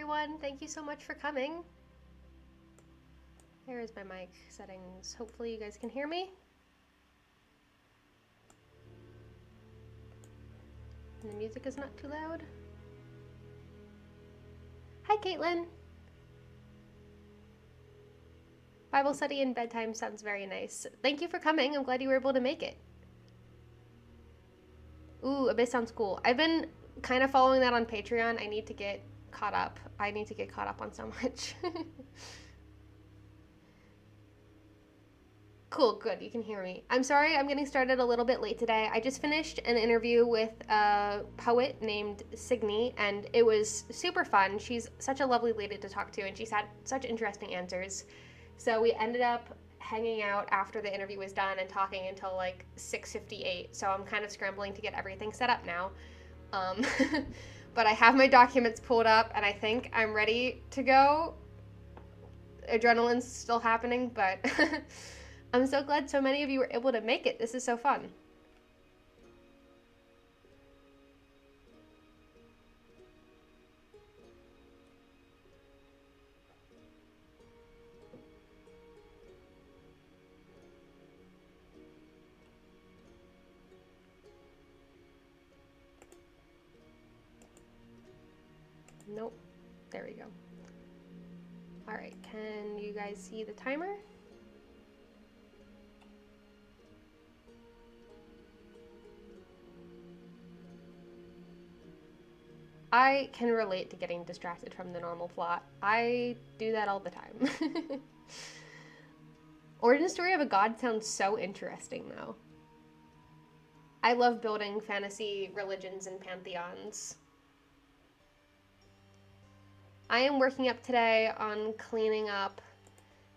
everyone. Thank you so much for coming. Here is my mic settings. Hopefully you guys can hear me. And the music is not too loud. Hi, Caitlin. Bible study and bedtime sounds very nice. Thank you for coming. I'm glad you were able to make it. Ooh, Abyss sounds cool. I've been kind of following that on Patreon. I need to get caught up. I need to get caught up on so much. Cool, good, you can hear me. I'm sorry I'm getting started a little bit late today. I just finished an interview with a poet named Signy, and it was super fun. She's such a lovely lady to talk to, and she's had such interesting answers. So we ended up hanging out after the interview was done and talking until like 6:58. So I'm kind of scrambling to get everything set up now. But I have my documents pulled up, and I think I'm ready to go. Adrenaline's still happening, but I'm so glad so many of you were able to make it. This is so fun. Nope. There we go. All right, can you guys see the timer? I can relate to getting distracted from the normal plot. I do that all the time. Origin story of a god sounds so interesting, though. I love building fantasy religions and pantheons. I am working up today on cleaning up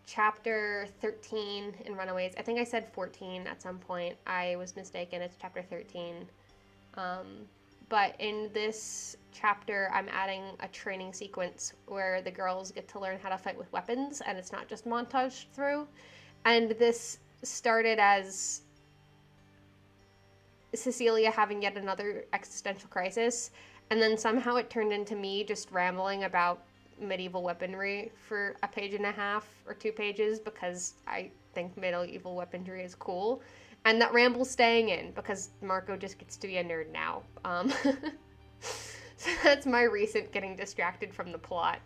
chapter 13 in Runaways. I think I said 14 at some point. I was mistaken. It's chapter 13. But in this chapter, I'm adding a training sequence where the girls get to learn how to fight with weapons, and it's not just montaged through. And this started as Cecilia having yet another existential crisis, and then somehow it turned into me just rambling about medieval weaponry for a page and a half or 2 pages because I think medieval weaponry is cool. And that ramble's staying in because Marco just gets to be a nerd now. So that's my recent getting distracted from the plot.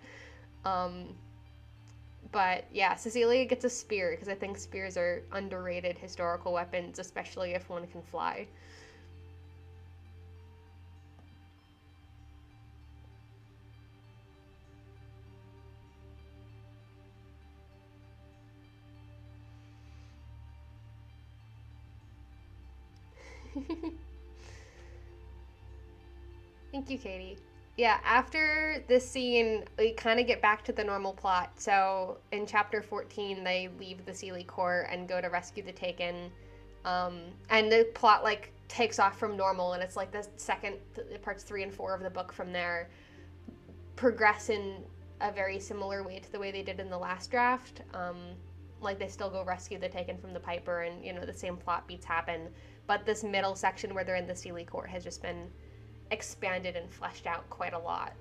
But yeah, Cecilia gets a spear because I think spears are underrated historical weapons, especially if one can fly. Thank you, Katie. Yeah, after this scene, we kind of get back to the normal plot. So in chapter 14, they leave the Sealy Court and go to rescue the Taken. And the plot, like, takes off from normal, and it's like the second, parts 3 and 4 of the book from there progress in a very similar way to the way they did in the last draft. Like, they still go rescue the Taken from the Piper, and, you know, the same plot beats happen. But this middle section where they're in the Sealy Court has just been expanded and fleshed out quite a lot.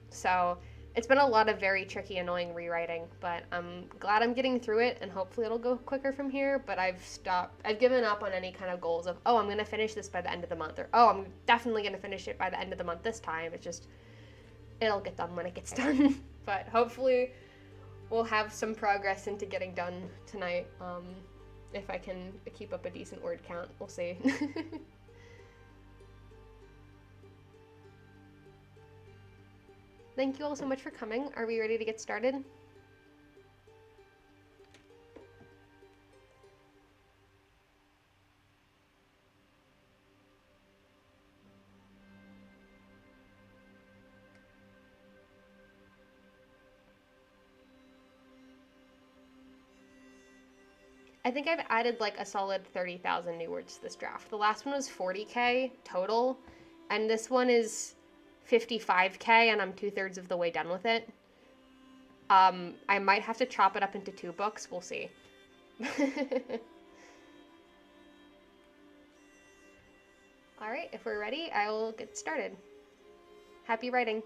So it's been a lot of very tricky, annoying rewriting, but I'm glad I'm getting through it, and hopefully it'll go quicker from here. But I've given up on any kind of goals of, oh, I'm going to finish this by the end of the month, or, oh, I'm definitely going to finish it by the end of the month this time. It's just, it'll get done when it gets done. But hopefully we'll have some progress into getting done tonight. If I can keep up a decent word count, we'll see. Thank you all so much for coming. Are we ready to get started? I think I've added like a solid 30,000 new words to this draft. The last one was 40K total, and this one is 55K, and I'm 2/3 of the way done with it. I might have to chop it up into 2 books. We'll see. All right, if we're ready, I will get started. Happy writing.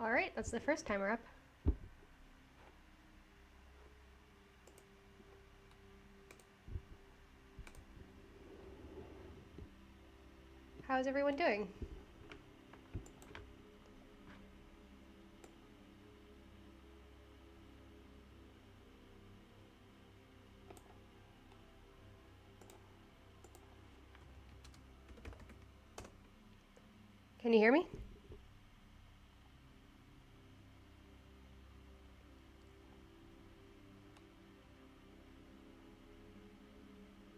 All right, that's the first timer up. How's everyone doing? Can you hear me?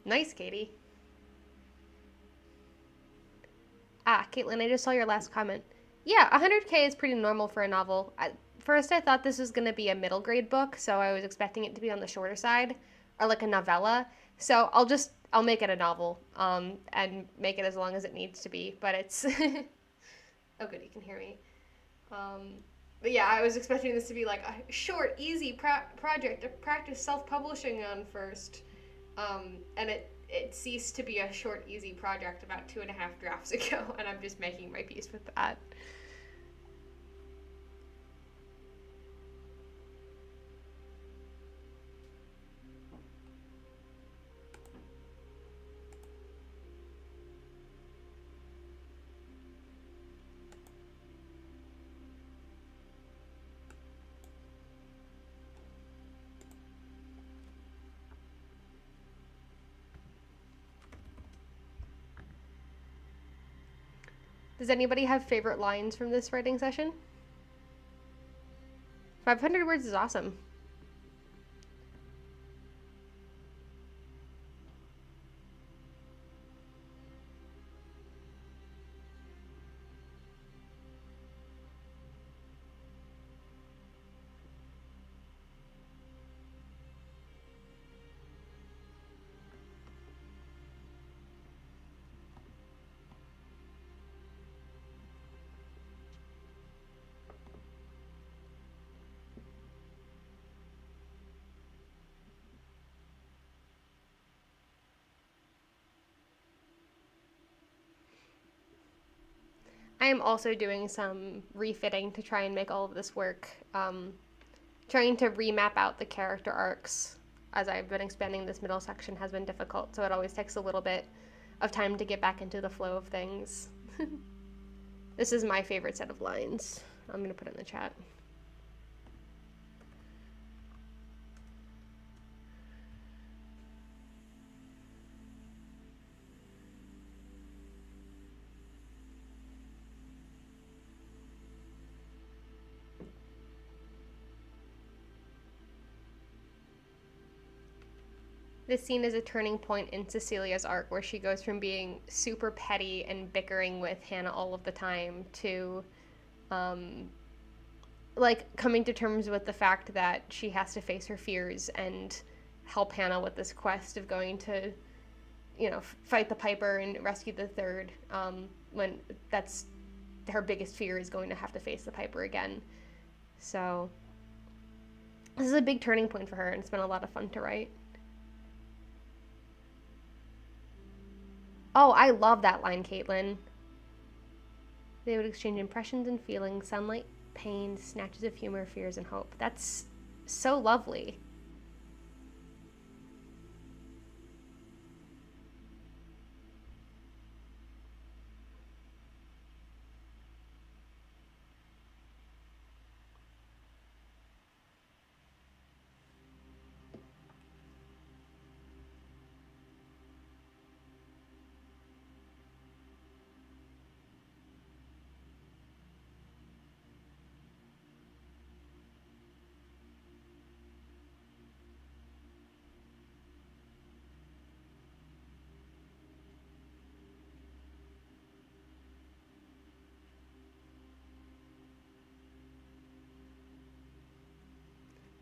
Nice, Katie. Ah, Caitlin, I just saw your last comment. Yeah, 100K is pretty normal for a novel. First, I thought this was going to be a middle grade book, so I was expecting it to be on the shorter side, or like a novella. So I'll make it a novel, and make it as long as it needs to be. But it's, oh good, you can hear me. But yeah, I was expecting this to be like a short, easy project to practice self-publishing on first. And it ceased to be a short, easy project about 2.5 drafts ago, and I'm just making my peace with that. Does anybody have favorite lines from this writing session? 500 words is awesome. I am also doing some refitting to try and make all of this work. Trying to remap out the character arcs as I've been expanding this middle section has been difficult, so it always takes a little bit of time to get back into the flow of things. This is my favorite set of lines. I'm going to put it in the chat. This scene is a turning point in Cecilia's arc where she goes from being super petty and bickering with Hannah all of the time to like coming to terms with the fact that she has to face her fears and help Hannah with this quest of going to, you know, fight the Piper and rescue the third, when that's her biggest fear, is going to have to face the Piper again. So this is a big turning point for her, and it's been a lot of fun to write. Oh, I love that line, Caitlin. They would exchange impressions and feelings, sunlight, pain, snatches of humor, fears, and hope. That's so lovely.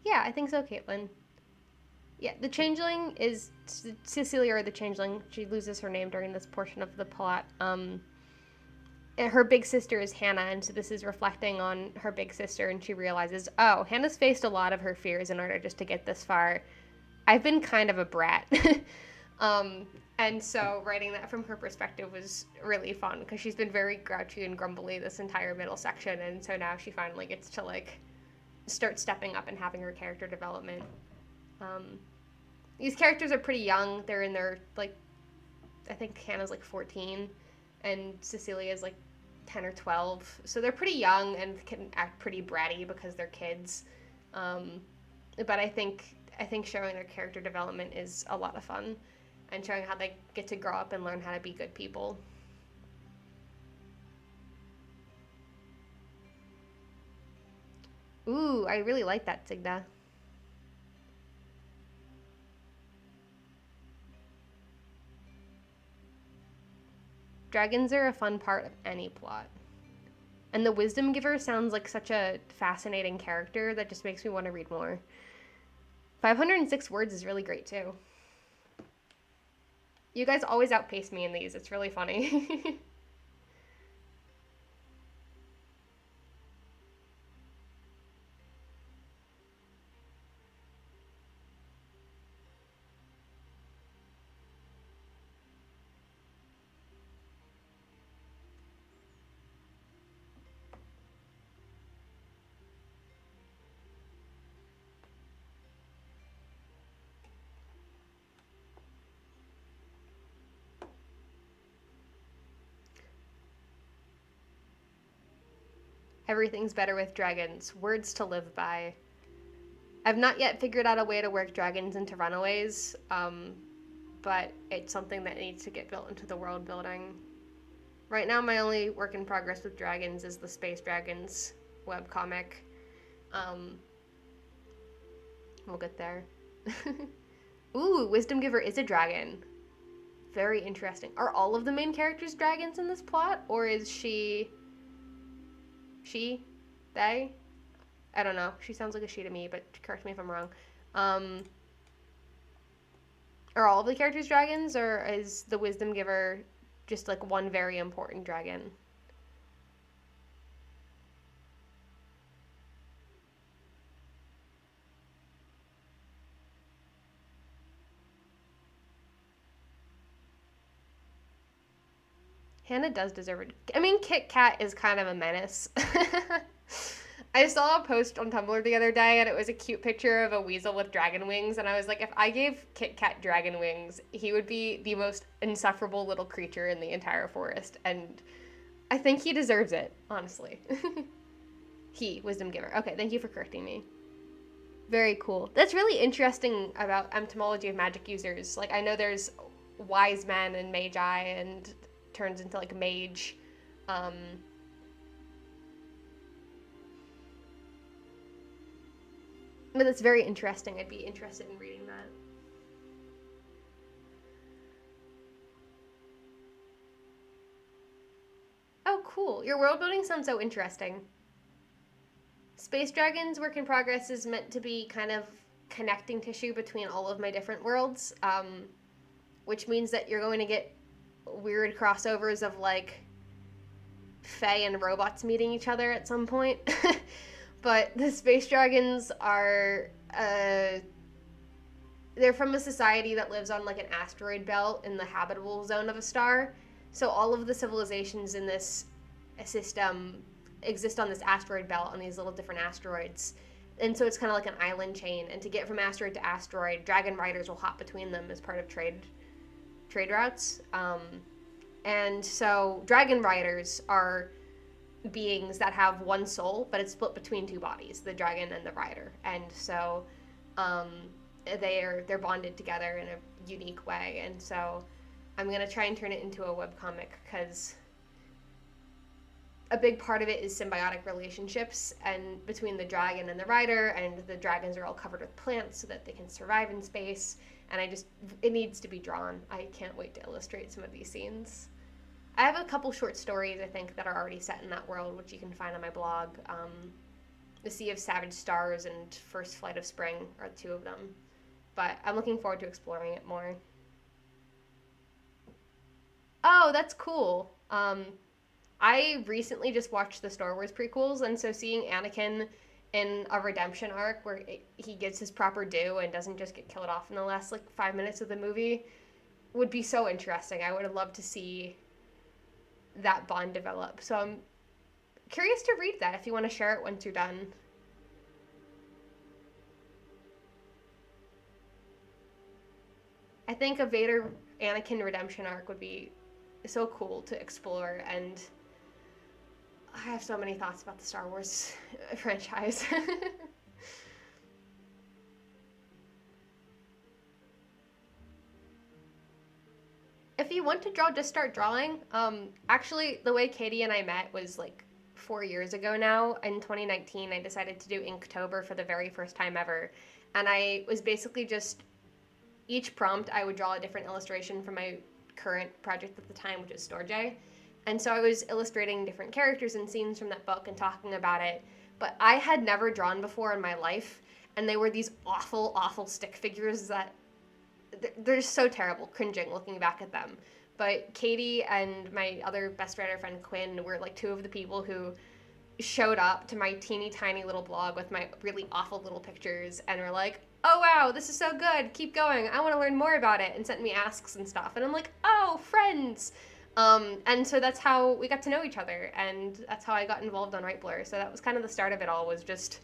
Yeah, I think so, Caitlin. Yeah, the Changeling is Cecilia, or the Changeling. She loses her name during this portion of the plot. And her big sister is Hannah, and so this is reflecting on her big sister, and she realizes, oh, Hannah's faced a lot of her fears in order just to get this far. I've been kind of a brat. Um, and so writing that from her perspective was really fun because she's been very grouchy and grumbly this entire middle section, and so now she finally gets to like start stepping up and having her character development. Um, these characters are pretty young. They're in their like, I think Hannah's like 14, and Cecilia's like 10 or 12. So they're pretty young and can act pretty bratty because they're kids. Um, but I think showing their character development is a lot of fun, and showing how they get to grow up and learn how to be good people. Ooh, I really like that, Signa. Dragons are a fun part of any plot. And the Wisdom Giver sounds like such a fascinating character that just makes me want to read more. 506 words is really great too. You guys always outpace me in these. It's really funny. Everything's better with dragons. Words to live by. I've not yet figured out a way to work dragons into runaways, but it's something that needs to get built into the world building. Right now, my only work in progress with dragons is the Space Dragons webcomic. Um, we'll get there. Ooh, Wisdom Giver is a dragon. Very interesting. Are all of the main characters dragons in this plot? Or is she... They? I don't know. She sounds like a she to me, but correct me if I'm wrong. Are all of the characters dragons, or is the Wisdom Giver just like one very important dragon? Hannah does deserve it. I mean, Kit Kat is kind of a menace. I saw a post on Tumblr the other day, and it was a cute picture of a weasel with dragon wings, and I was like, if I gave Kit Kat dragon wings, he would be the most insufferable little creature in the entire forest, and I think he deserves it, honestly. Wisdom Giver. Okay, thank you for correcting me. Very cool. That's really interesting about etymology of magic users. Like, I know there's wise men and magi, and turns into like mage. But that's very interesting. I'd be interested in reading that. Oh, cool. Your world building sounds so interesting. Space Dragons Work in Progress is meant to be kind of connecting tissue between all of my different worlds, which means that you're going to get weird crossovers of like Fae and robots meeting each other at some point. But the Space Dragons are they're from a society that lives on like an asteroid belt in the habitable zone of a star. So all of the civilizations in this system exist on this asteroid belt on these little different asteroids. And so it's kind of like an island chain. And to get from asteroid to asteroid, dragon riders will hop between them as part of trade routes. And so dragon riders are beings that have one soul, but it's split between two bodies, the dragon and the rider. And so they're bonded together in a unique way. And so I'm going to try and turn it into a webcomic because a big part of it is symbiotic relationships and between the dragon and the rider, and the dragons are all covered with plants so that they can survive in space. And it needs to be drawn. I can't wait to illustrate some of these scenes. I have a couple short stories, I think, that are already set in that world, which you can find on my blog. The Sea of Savage Stars and First Flight of Spring are two of them. But I'm looking forward to exploring it more. Oh, that's cool. I recently just watched the Star Wars prequels, and so seeing Anakin in a redemption arc where he gets his proper due and doesn't just get killed off in the last, 5 minutes of the movie would be so interesting. I would have loved to see that bond develop. So I'm curious to read that if you want to share it once you're done. I think a Vader Anakin redemption arc would be so cool to explore, and I have so many thoughts about the Star Wars franchise. If you want to draw, just start drawing. Actually, the way Katie and I met was like 4 years ago now. In 2019, I decided to do Inktober for the very first time ever. And I was basically just, each prompt, I would draw a different illustration from my current project at the time, which is Storge. And so I was illustrating different characters and scenes from that book and talking about it. But I had never drawn before in my life. And they were these awful, awful stick figures that they're just so terrible, cringing looking back at them. But Katie and my other best writer friend Quinn were like two of the people who showed up to my teeny tiny little blog with my really awful little pictures and were like, oh wow, this is so good, keep going, I want to learn more about it, and sent me asks and stuff. And I'm like, oh, friends. And so that's how we got to know each other, and that's how I got involved on Right Blur. So that was kind of the start of it all, was just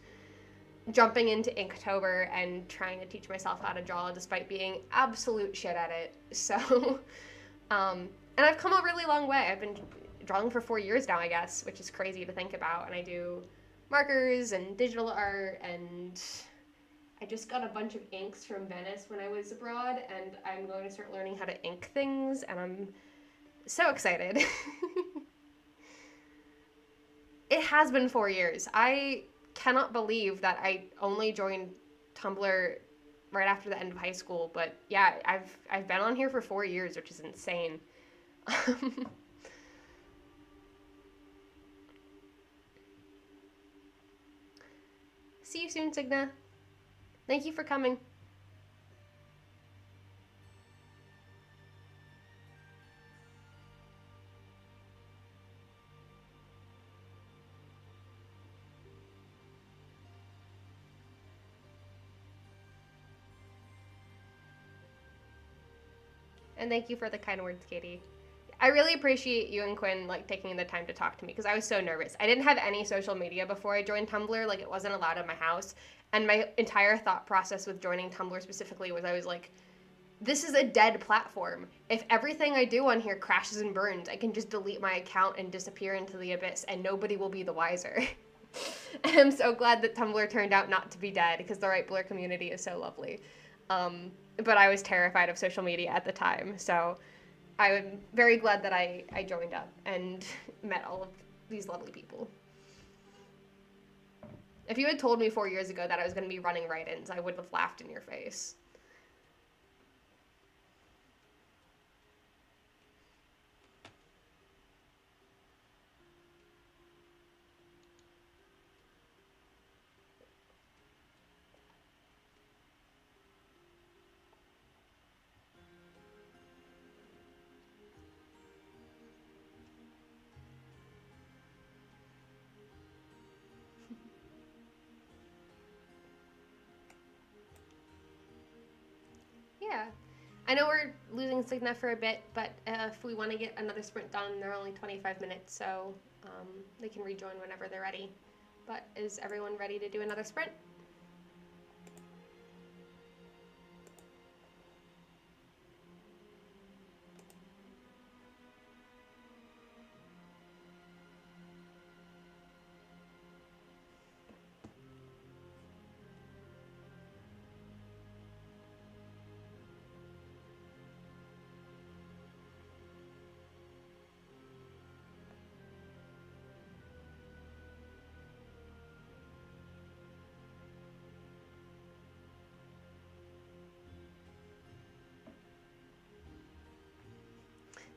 jumping into Inktober and trying to teach myself how to draw despite being absolute shit at it. So, and I've come a really long way. I've been drawing for 4 years now, I guess, which is crazy to think about. And I do markers and digital art, and I just got a bunch of inks from Venice when I was abroad, and I'm going to start learning how to ink things, and I'm so excited. It has been 4 years. I cannot believe that I only joined Tumblr right after the end of high school, but yeah, I've been on here for 4 years, which is insane. See you soon, Signa. Thank you for coming. And thank you for the kind words, Katie. I really appreciate you and Quinn like taking the time to talk to me, because I was so nervous. I didn't have any social media before I joined Tumblr. Like, it wasn't allowed in my house. And my entire thought process with joining Tumblr specifically was, I was like, this is a dead platform. If everything I do on here crashes and burns, I can just delete my account and disappear into the abyss, and nobody will be the wiser. And I'm so glad that Tumblr turned out not to be dead, because the Right Blur community is so lovely. But I was terrified of social media at the time, so I'm very glad that I joined up and met all of these lovely people. If you had told me 4 years ago that I was going to be running write-ins, I would have laughed in your face. Yeah. I know we're losing Signa for a bit, but if we want to get another sprint done, they're only 25 minutes, so they can rejoin whenever they're ready. But is everyone ready to do another sprint?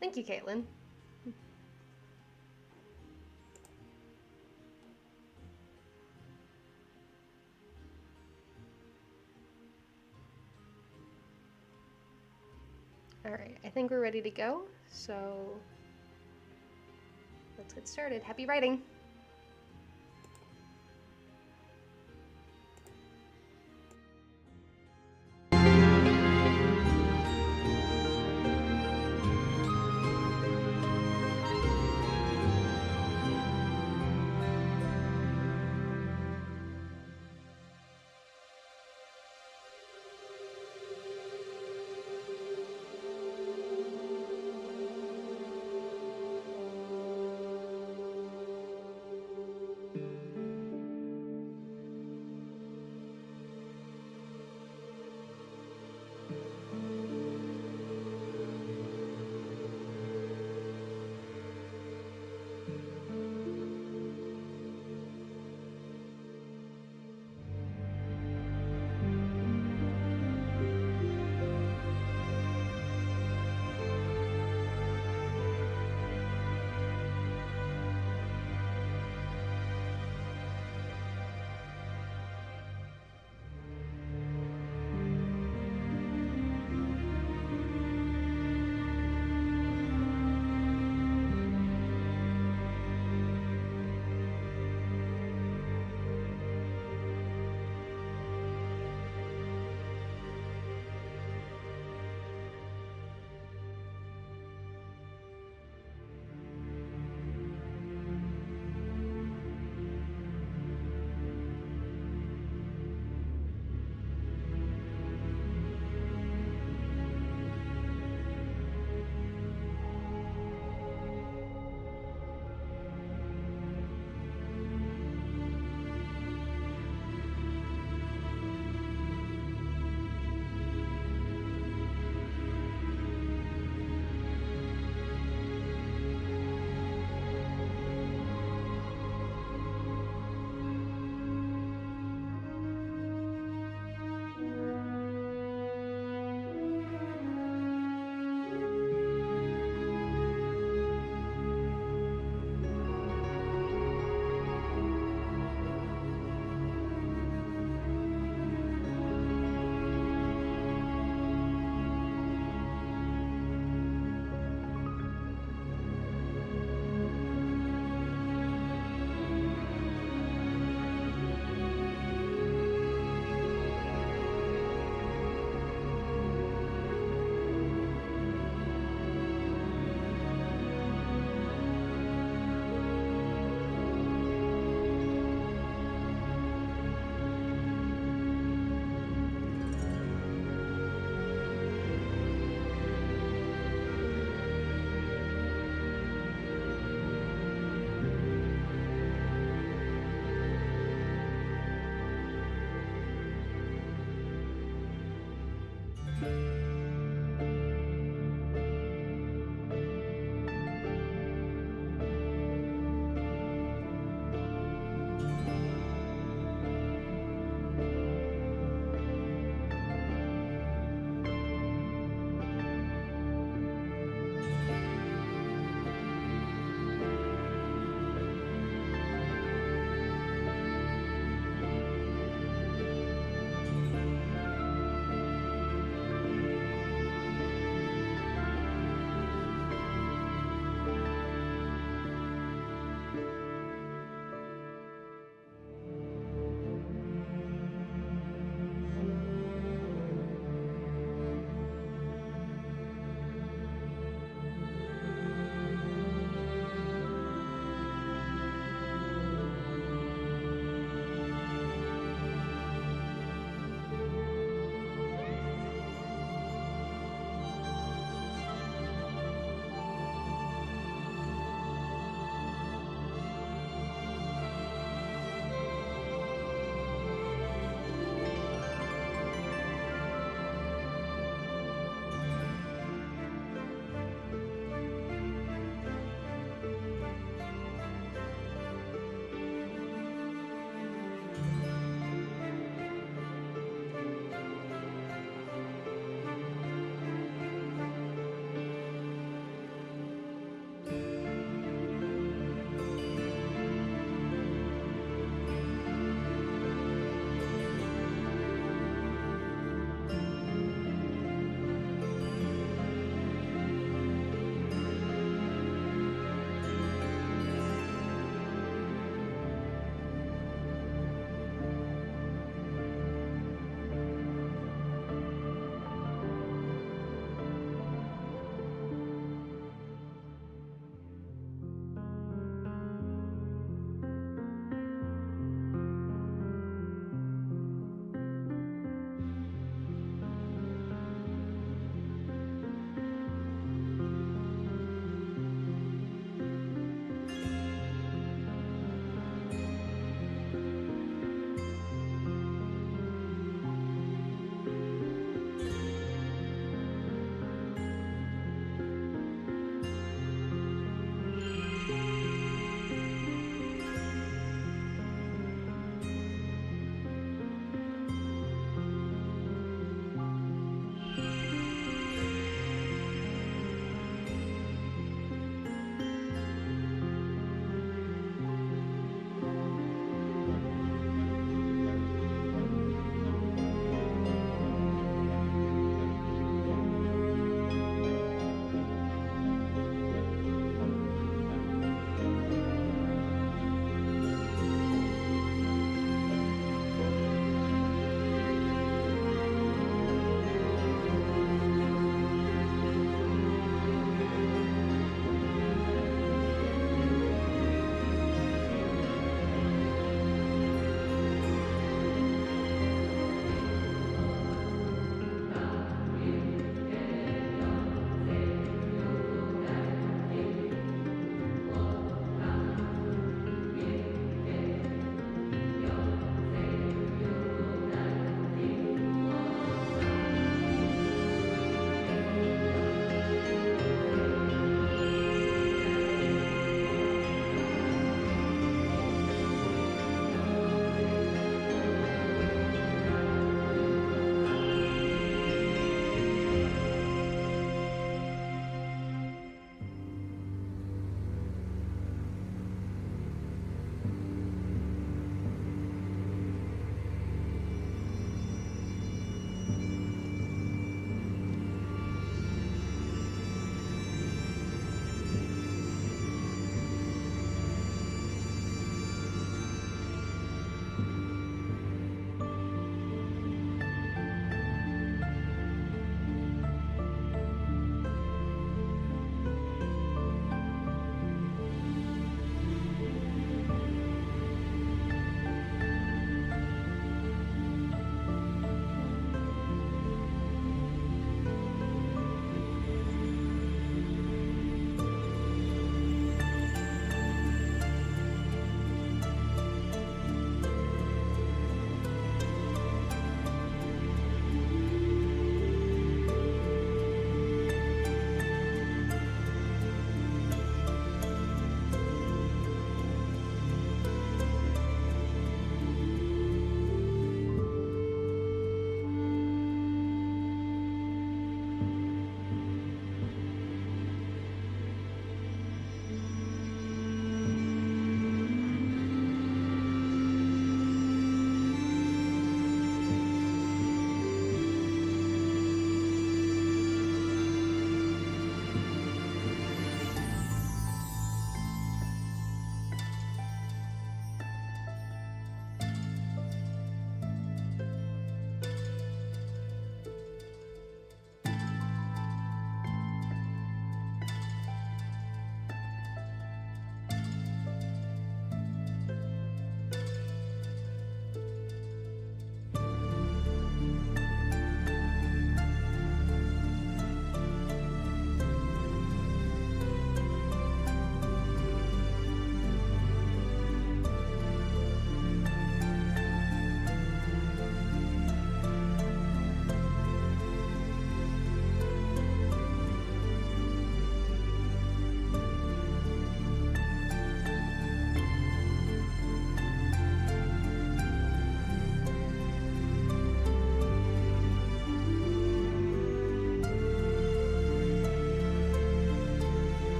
Thank you, Caitlin. All right, I think we're ready to go, so let's get started. Happy writing.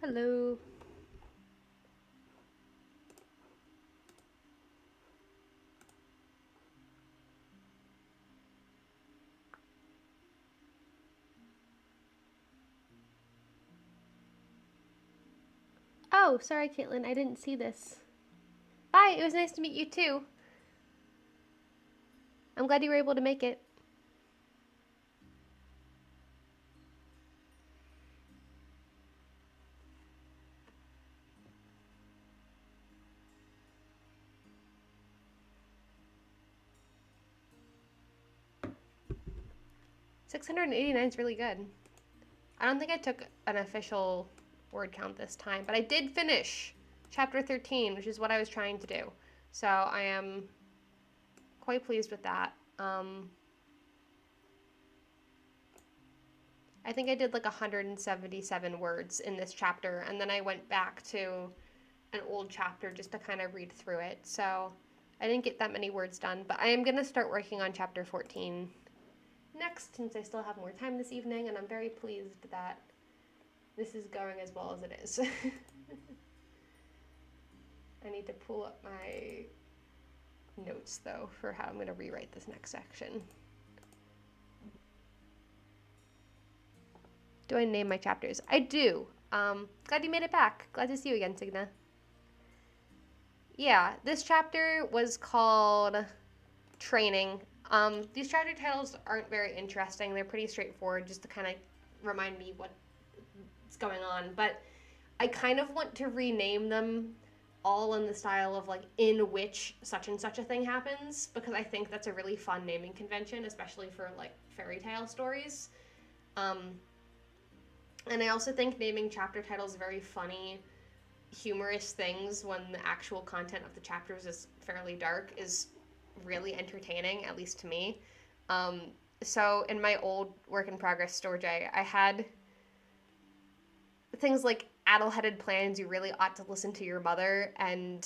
Hello. Oh, sorry, Caitlin. I didn't see this. Bye. It was nice to meet you too. I'm glad you were able to make it. $689 is really good. I don't think I took an official word count this time, but I did finish chapter 13, which is what I was trying to do. So I am quite pleased with that. I think I did like 177 words in this chapter, and then I went back to an old chapter just to kind of read through it. So I didn't get that many words done, but I am going to start working on chapter 14 next, since I still have more time this evening, and I'm very pleased that this is going as well as it is. I need to pull up my notes, though, for how I'm going to rewrite this next section. Do I name my chapters? I do. Glad you made it back. Glad to see you again, Signa. Yeah, this chapter was called Training. These chapter titles aren't very interesting. They're pretty straightforward, just to kind of remind me what's going on. But I kind of want to rename them all in the style of like in which such and such a thing happens, because I think that's a really fun naming convention, especially for like fairy tale stories. And I also think naming chapter titles very funny, humorous things when the actual content of the chapters is fairly dark is really entertaining, at least to me. So in my old work in progress storage, I had things like addle-headed plans, you really ought to listen to your mother, and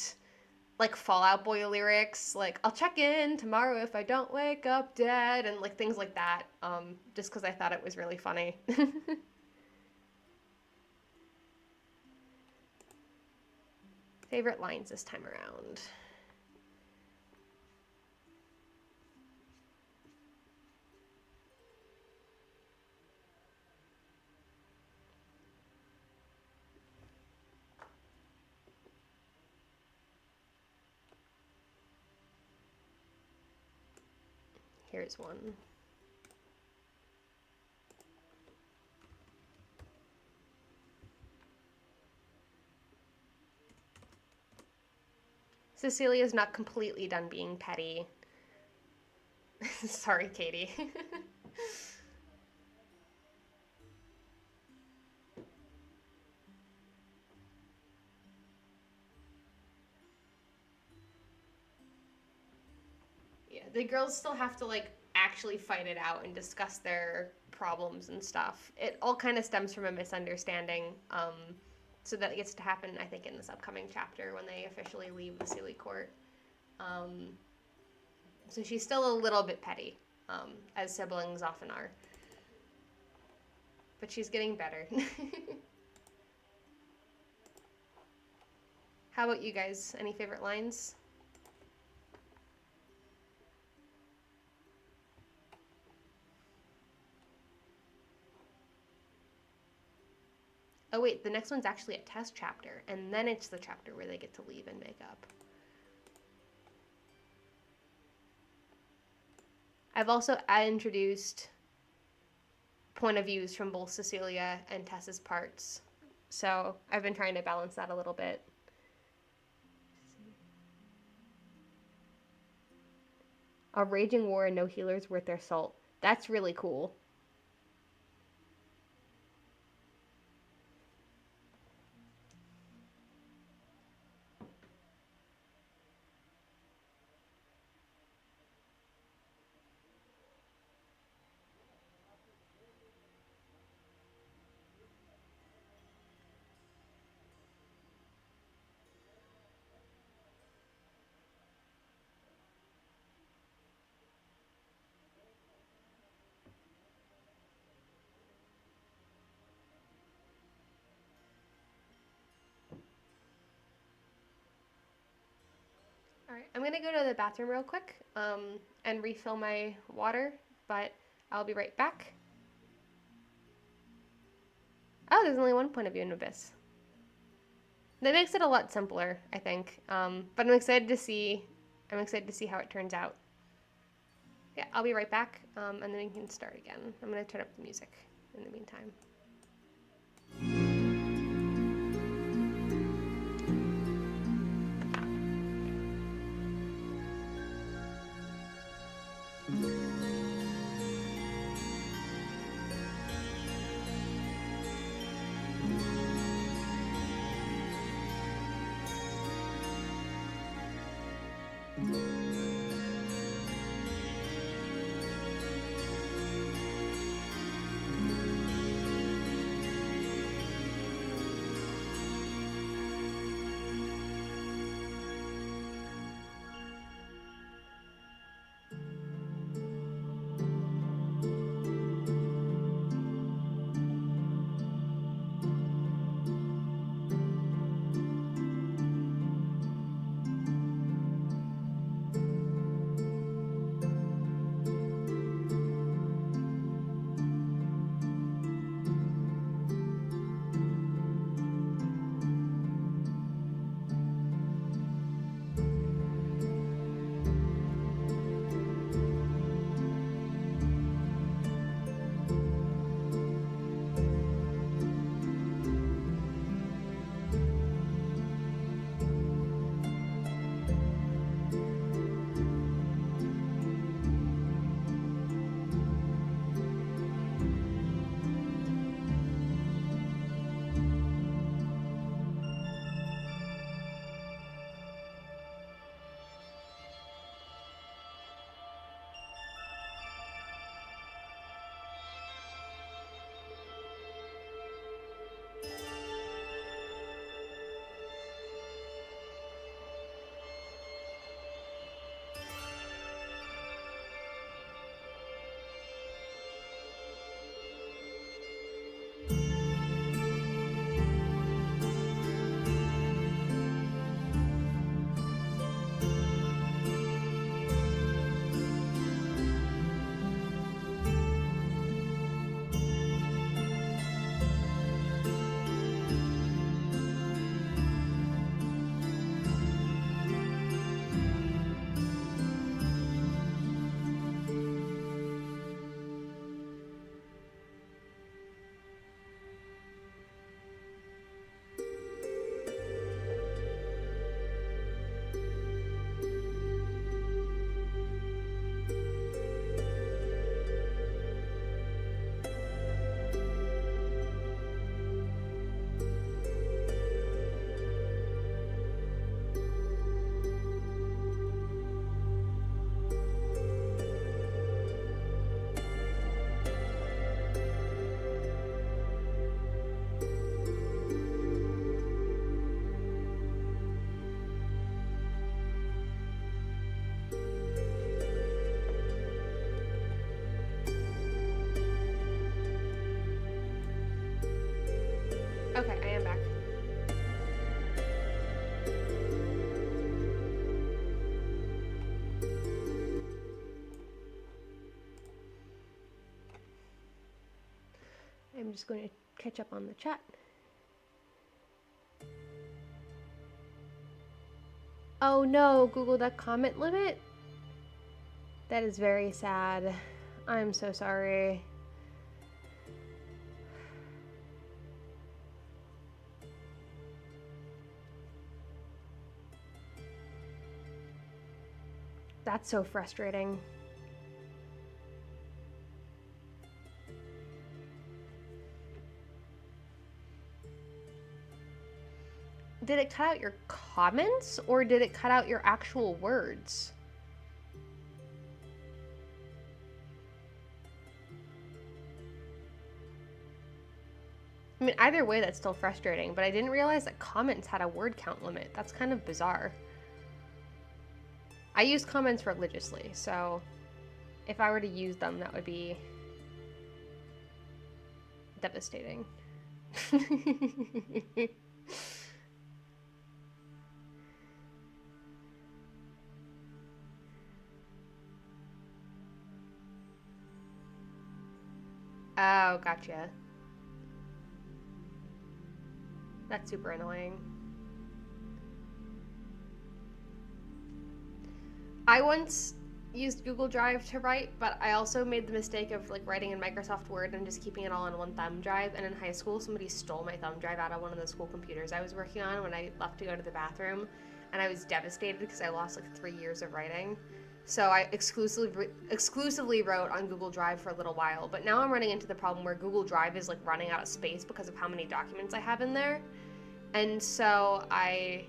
like Fall Out Boy lyrics, like I'll check in tomorrow if I don't wake up dead, and like things like that, just because I thought it was really funny. Favorite lines this time around. Here's one. Cecilia's not completely done being petty. Sorry, Katie. Yeah, the girls still have to like actually fight it out and discuss their problems and stuff. It all kind of stems from a misunderstanding. So that gets to happen, I think, in this upcoming chapter when they officially leave the Seelie Court. So she's still a little bit petty, as siblings often are. But she's getting better. How about you guys? Any favorite lines? Oh wait, the next one's actually a test chapter, and then it's the chapter where they get to leave and make up. I've also introduced point of views from both Cecilia and Tess's parts, so I've been trying to balance that a little bit. A raging war and no healers worth their salt. That's really cool. All right, I'm gonna go to the bathroom real quick and refill my water, but I'll be right back. Oh, there's only one point of view in Abyss. That makes it a lot simpler, I think. But I'm excited to see. I'm excited to see how it turns out. Yeah, I'll be right back, and then we can start again. I'm gonna turn up the music in the meantime. Okay, I am back. I'm just going to catch up on the chat. Oh no, Google, that comment limit? That is very sad. I'm so sorry. That's so frustrating. Did it cut out your comments or did it cut out your actual words? I mean, either way, that's still frustrating, but I didn't realize that comments had a word count limit. That's kind of bizarre. I use comments religiously, so if I were to use them, that would be devastating. Oh, gotcha. That's super annoying. I once used Google Drive to write, but I also made the mistake of like writing in Microsoft Word and just keeping it all on one thumb drive. And in high school, somebody stole my thumb drive out of one of the school computers I was working on when I left to go to the bathroom, and I was devastated because I lost like 3 years of writing. So I exclusively wrote on Google Drive for a little while, but now I'm running into the problem where Google Drive is like running out of space because of how many documents I have in there. And so I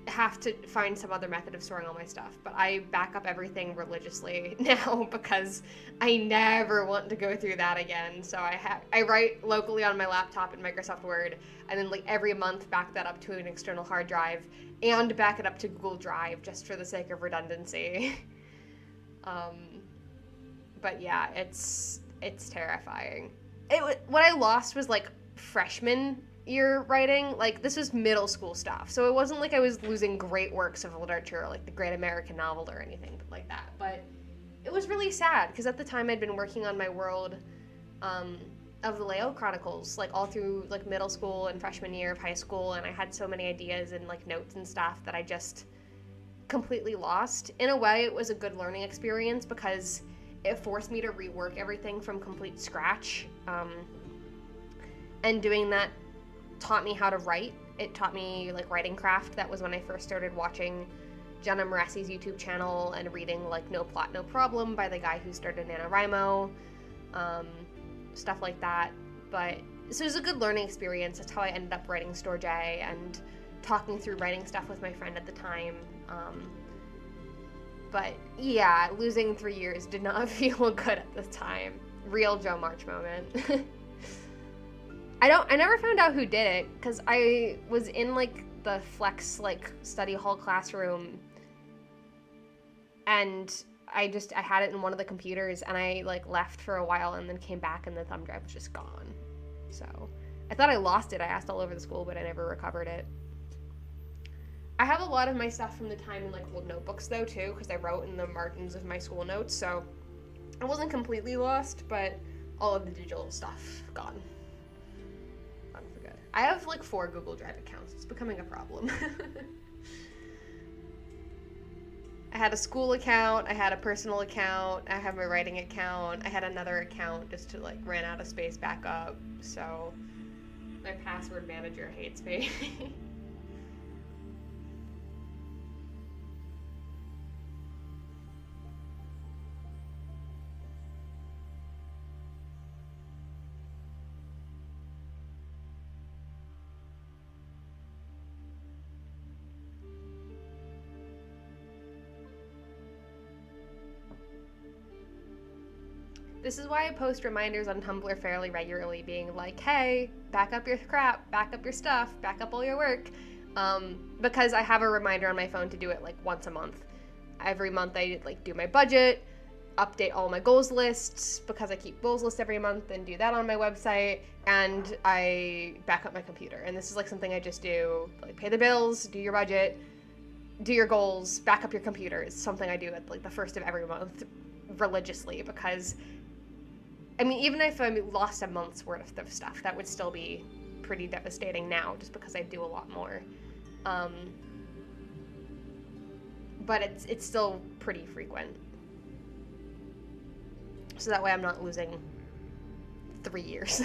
have to find some other method of storing all my stuff, but I back up everything religiously now because I never want to go through that again. So I write locally on my laptop in Microsoft Word, and then like every month back that up to an external hard drive and back it up to Google Drive just for the sake of redundancy. But yeah, it's terrifying. What I lost was like freshman year writing. Like, this was middle school stuff, so it wasn't like I was losing great works of literature like the Great American Novel or anything like that, but it was really sad because at the time I'd been working on my world of the Leo Chronicles like all through like middle school and freshman year of high school, and I had so many ideas and like notes and stuff that I just completely lost. In a way, it was a good learning experience because it forced me to rework everything from complete scratch, and doing that taught me how to write. It taught me like writing craft. That was when I first started watching Jenna Moressi's YouTube channel and reading like No Plot, No Problem by the guy who started NaNoWriMo, stuff like that. But so it was a good learning experience. That's how I ended up writing Store J and talking through writing stuff with my friend at the time. But yeah, losing 3 years did not feel good at the time. Real Joe March moment. I never found out who did it because I was in like the flex like study hall classroom, and I had it in one of the computers, and I like left for a while and then came back and the thumb drive was just gone. So I thought I lost it. I asked all over the school, but I never recovered it. I have a lot of my stuff from the time in like old notebooks though too, because I wrote in the margins of my school notes, so I wasn't completely lost, but all of the digital stuff gone. I have like 4 Google Drive accounts. It's becoming a problem. I had a school account, I had a personal account, I have my writing account, I had another account just to like ran out of space back up. So my password manager hates me. This is why I post reminders on Tumblr fairly regularly, being like, hey, back up your crap, back up your stuff, back up all your work, because I have a reminder on my phone to do it like once a month. Every month I like do my budget, update all my goals lists, because I keep goals lists every month and do that on my website, and I back up my computer. And this is like something I just do, like pay the bills, do your budget, do your goals, back up your computer. It's something I do at like the first of every month religiously, because I mean, even if I lost a month's worth of stuff, that would still be pretty devastating now, just because I do a lot more. But it's still pretty frequent. So that way I'm not losing 3 years.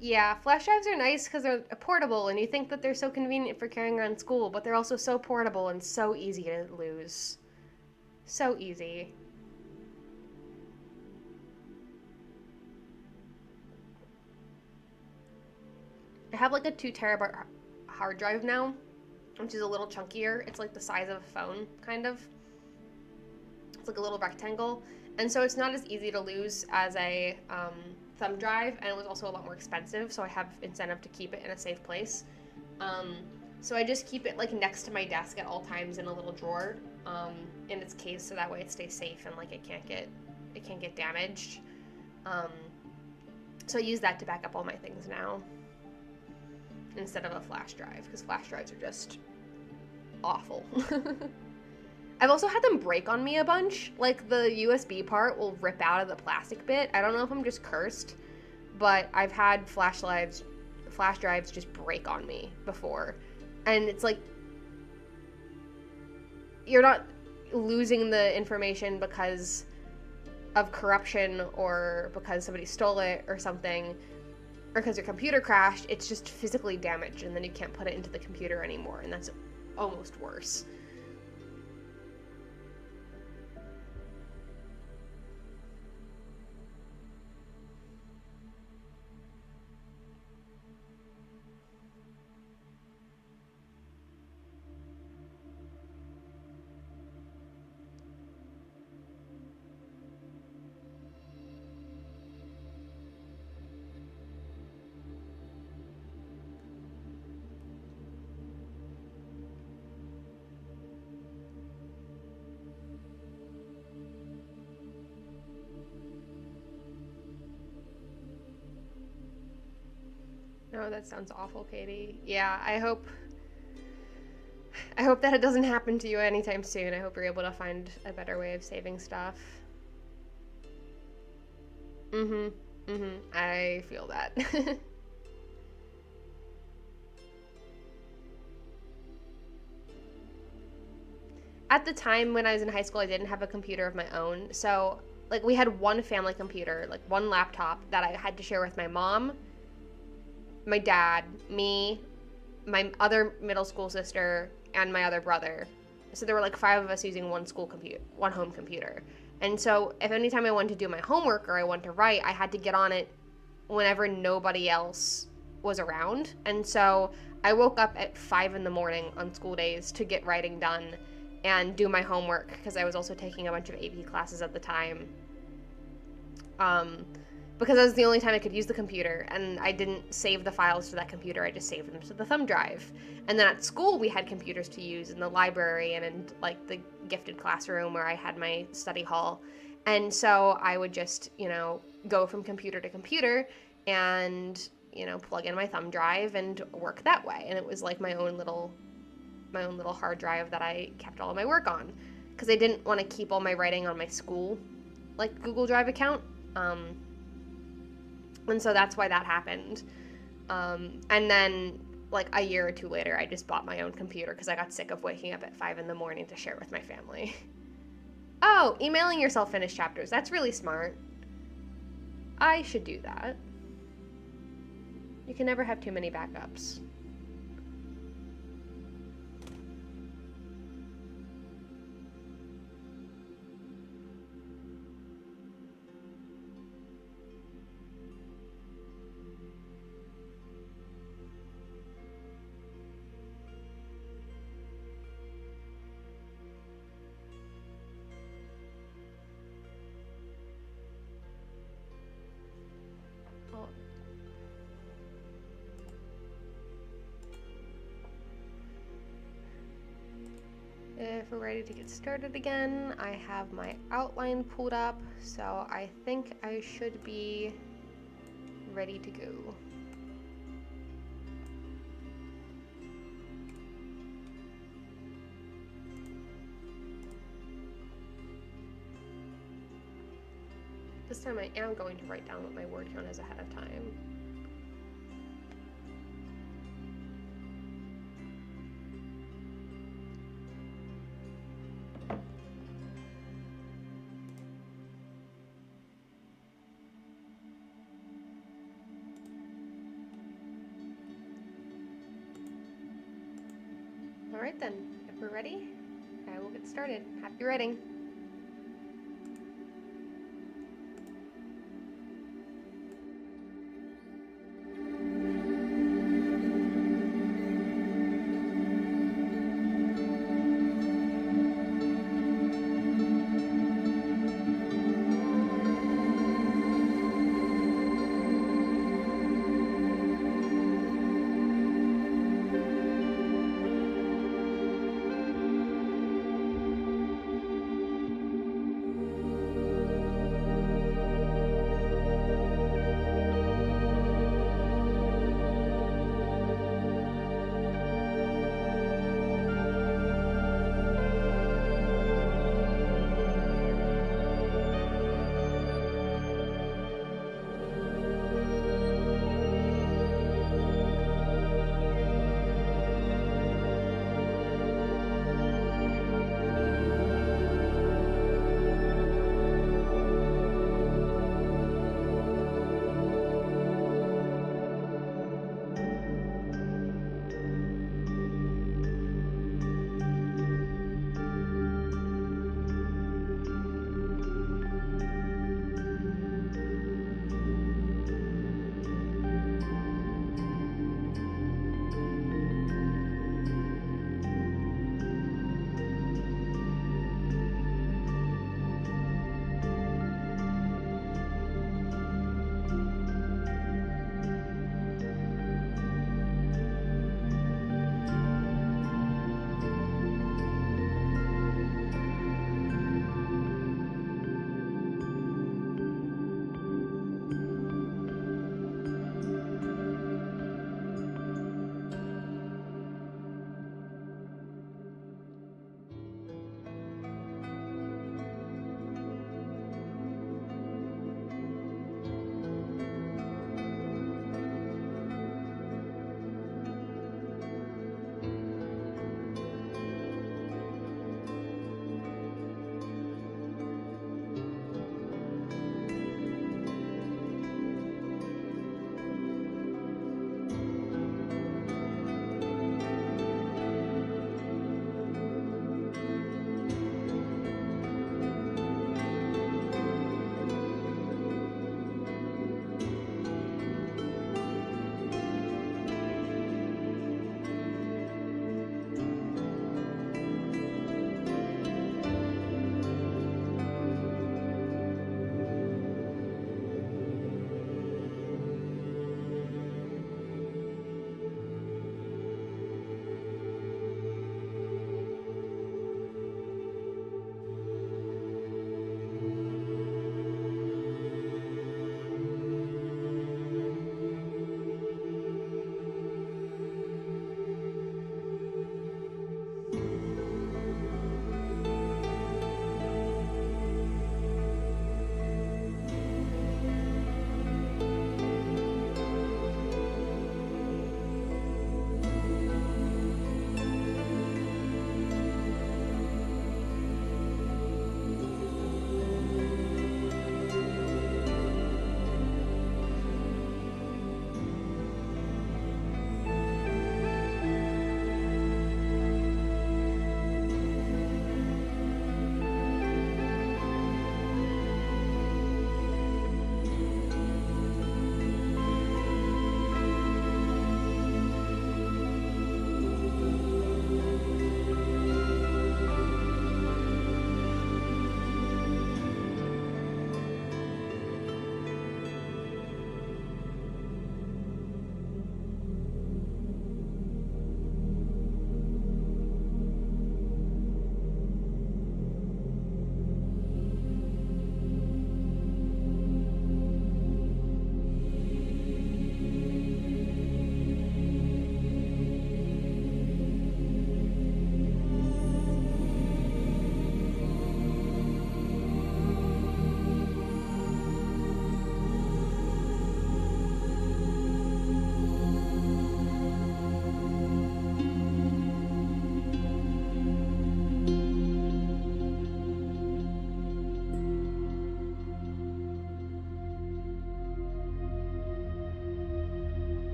Yeah, flash drives are nice because they're portable, and you think that they're so convenient for carrying around school, but they're also so portable and so easy to lose. So easy. I have like a 2 terabyte hard drive now, which is a little chunkier. It's like the size of a phone, kind of. It's like a little rectangle, and so it's not as easy to lose as a thumb drive, and it was also a lot more expensive, so I have incentive to keep it in a safe place. So I just keep it like next to my desk at all times in a little drawer in its case, so that way it stays safe and like it can't get damaged. So I use that to back up all my things now. instead of a flash drive, because flash drives are just awful. I've also had them break on me a bunch. Like, the USB part will rip out of the plastic bit. I don't know if I'm just cursed, but I've had flash drives just break on me before. And it's like, you're not losing the information because of corruption or because somebody stole it or something, or because your computer crashed. It's just physically damaged, and then you can't put it into the computer anymore, and that's almost worse. No, that sounds awful, Katie. Yeah, I hope that it doesn't happen to you anytime soon. I hope you're able to find a better way of saving stuff. I feel that. At the time when I was in high school, I didn't have a computer of my own. So, like, we had one family computer, like one laptop that I had to share with my mom, my dad, me, my other middle school sister, and my other brother. So there were like 5 of us using one home computer. And so if anytime I wanted to do my homework or I wanted to write, I had to get on it whenever nobody else was around. And so I woke up at 5 in the morning on school days to get writing done and do my homework, because I was also taking a bunch of AP classes at the time. Because that was the only time I could use the computer, and I didn't save the files to that computer, I just saved them to the thumb drive. And then at school, we had computers to use in the library and in, like, the gifted classroom where I had my study hall. And so I would just, go from computer to computer and, plug in my thumb drive and work that way. And it was like my own little hard drive that I kept all of my work on, because I didn't want to keep all my writing on my school, like, Google Drive account. And so that's why that happened. And then, like, a year or 2 later, I just bought my own computer because I got sick of waking up at 5 in the morning to share with my family. Oh, emailing yourself finished chapters. That's really smart. I should do that. You can never have too many backups. If we're ready to get started again, I have my outline pulled up, so I think I should be ready to go. This time I am going to write down what my word count is ahead of time. Alright then, if we're ready, I will get started. Happy writing!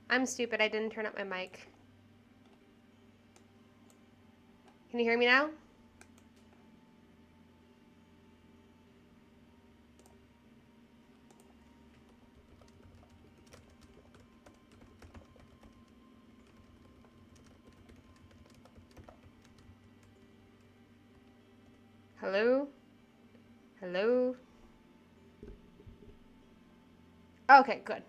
I'm stupid. I didn't turn up my mic. Can you hear me now? Hello? Hello? Okay, good.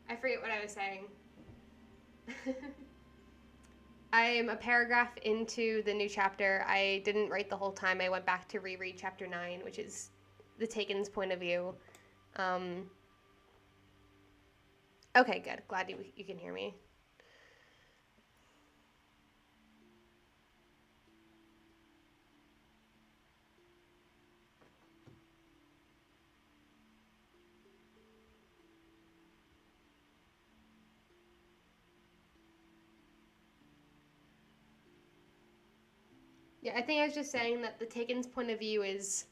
I forget what I was saying. I'm a paragraph into the new chapter. I didn't write the whole time. I went back to reread chapter 9, which is the Taken's point of view. Okay, good. Glad you can hear me. Yeah, I think I was just saying that the Taken's point of view is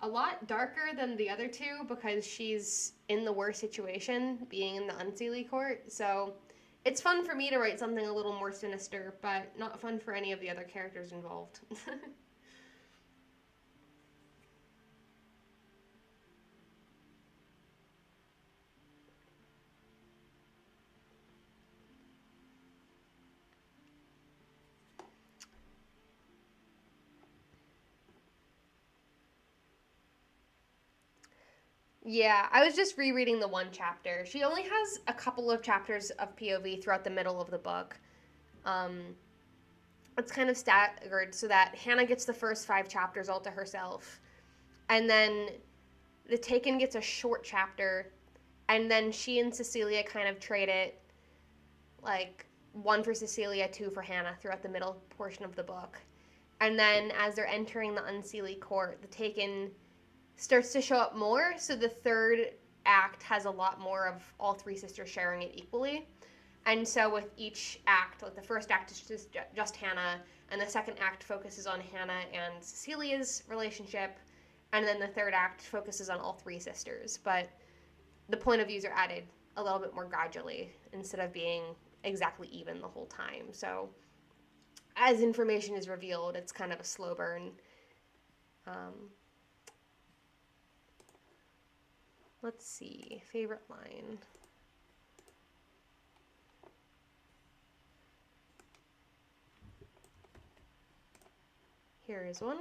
a lot darker than the other two because she's in the worst situation, being in the Unseelie court. So it's fun for me to write something a little more sinister, but not fun for any of the other characters involved. Yeah, I was just rereading the one chapter. She only has a couple of chapters of POV throughout the middle of the book. Um, it's kind of staggered so that Hannah gets the first 5 chapters all to herself. And then the Taken gets a short chapter. And then she and Cecilia kind of trade it, like, 1 for Cecilia, 2 for Hannah throughout the middle portion of the book. And then as they're entering the Unseelie court, the Taken starts to show up more. So the third act has a lot more of all 3 sisters sharing it equally. And so with each act, like the first act is just Hannah, and the second act focuses on Hannah and Cecilia's relationship, and then the third act focuses on all 3 sisters. But the point of views are added a little bit more gradually instead of being exactly even the whole time. So as information is revealed, it's kind of a slow burn. Let's see, favorite line. Here is one.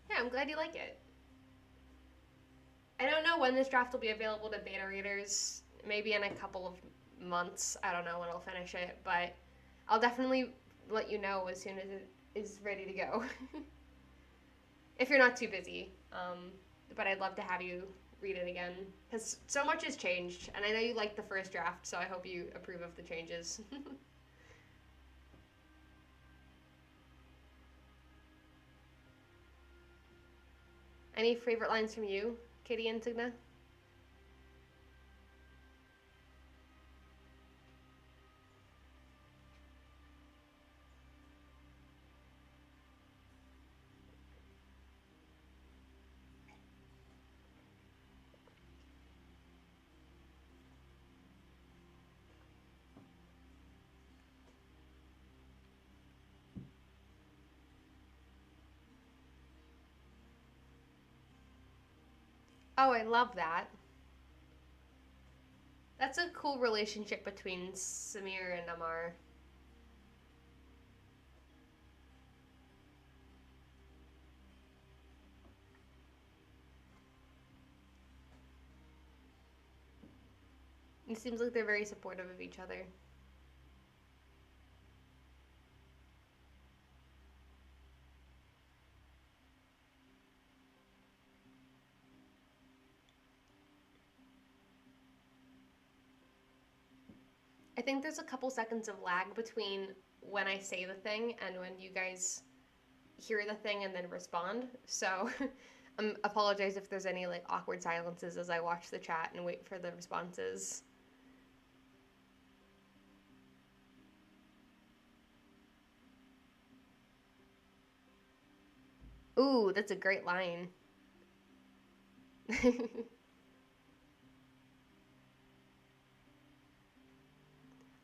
Yeah, I'm glad you like it. I don't know when this draft will be available to beta readers. Maybe in a couple of months. I don't know when I'll finish it, but I'll definitely let you know as soon as it is ready to go. If you're not too busy. But I'd love to have you read it again because so much has changed, and I know you liked the first draft, so I hope you approve of the changes. Any favorite lines from you, Katie and Signa? Oh, I love that. That's a cool relationship between Samir and Amar. It seems like they're very supportive of each other. I think there's a couple seconds of lag between when I say the thing and when you guys hear the thing and then respond. So apologize if there's any like awkward silences as I watch the chat and wait for the responses. Ooh, that's a great line.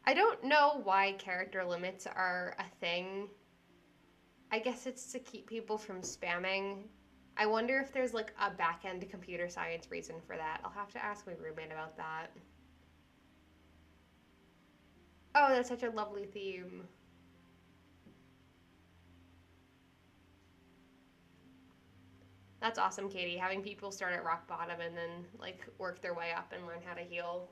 I don't know why character limits are a thing. I guess it's to keep people from spamming. I wonder if there's like a back end computer science reason for that. I'll have to ask my roommate about that. Oh, that's such a lovely theme. That's awesome, Katie. Having people start at rock bottom and then like work their way up and learn how to heal.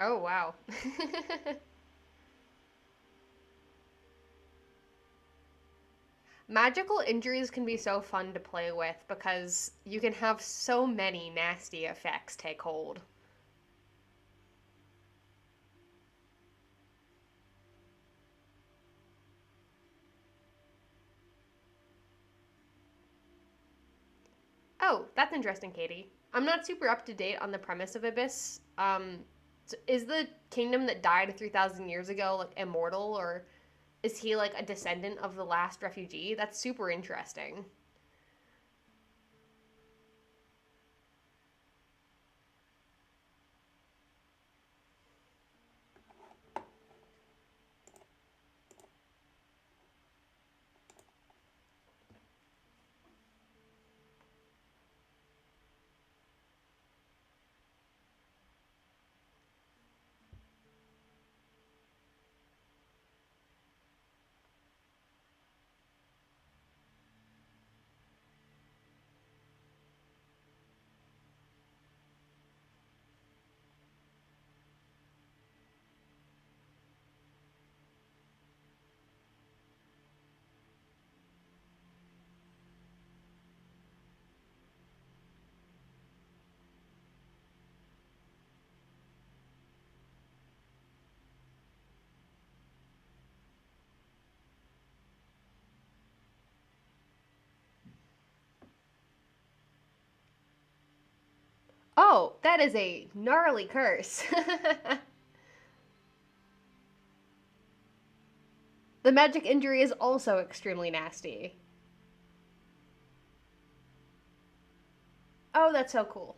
Oh, wow. Magical injuries can be so fun to play with because you can have so many nasty effects take hold. Oh, that's interesting, Katie. I'm not super up to date on the premise of Abyss. So is the kingdom that died 3,000 years ago like immortal, or is he like a descendant of the last refugee? That's super interesting. Oh, that is a gnarly curse. The magic injury is also extremely nasty. Oh, that's so cool.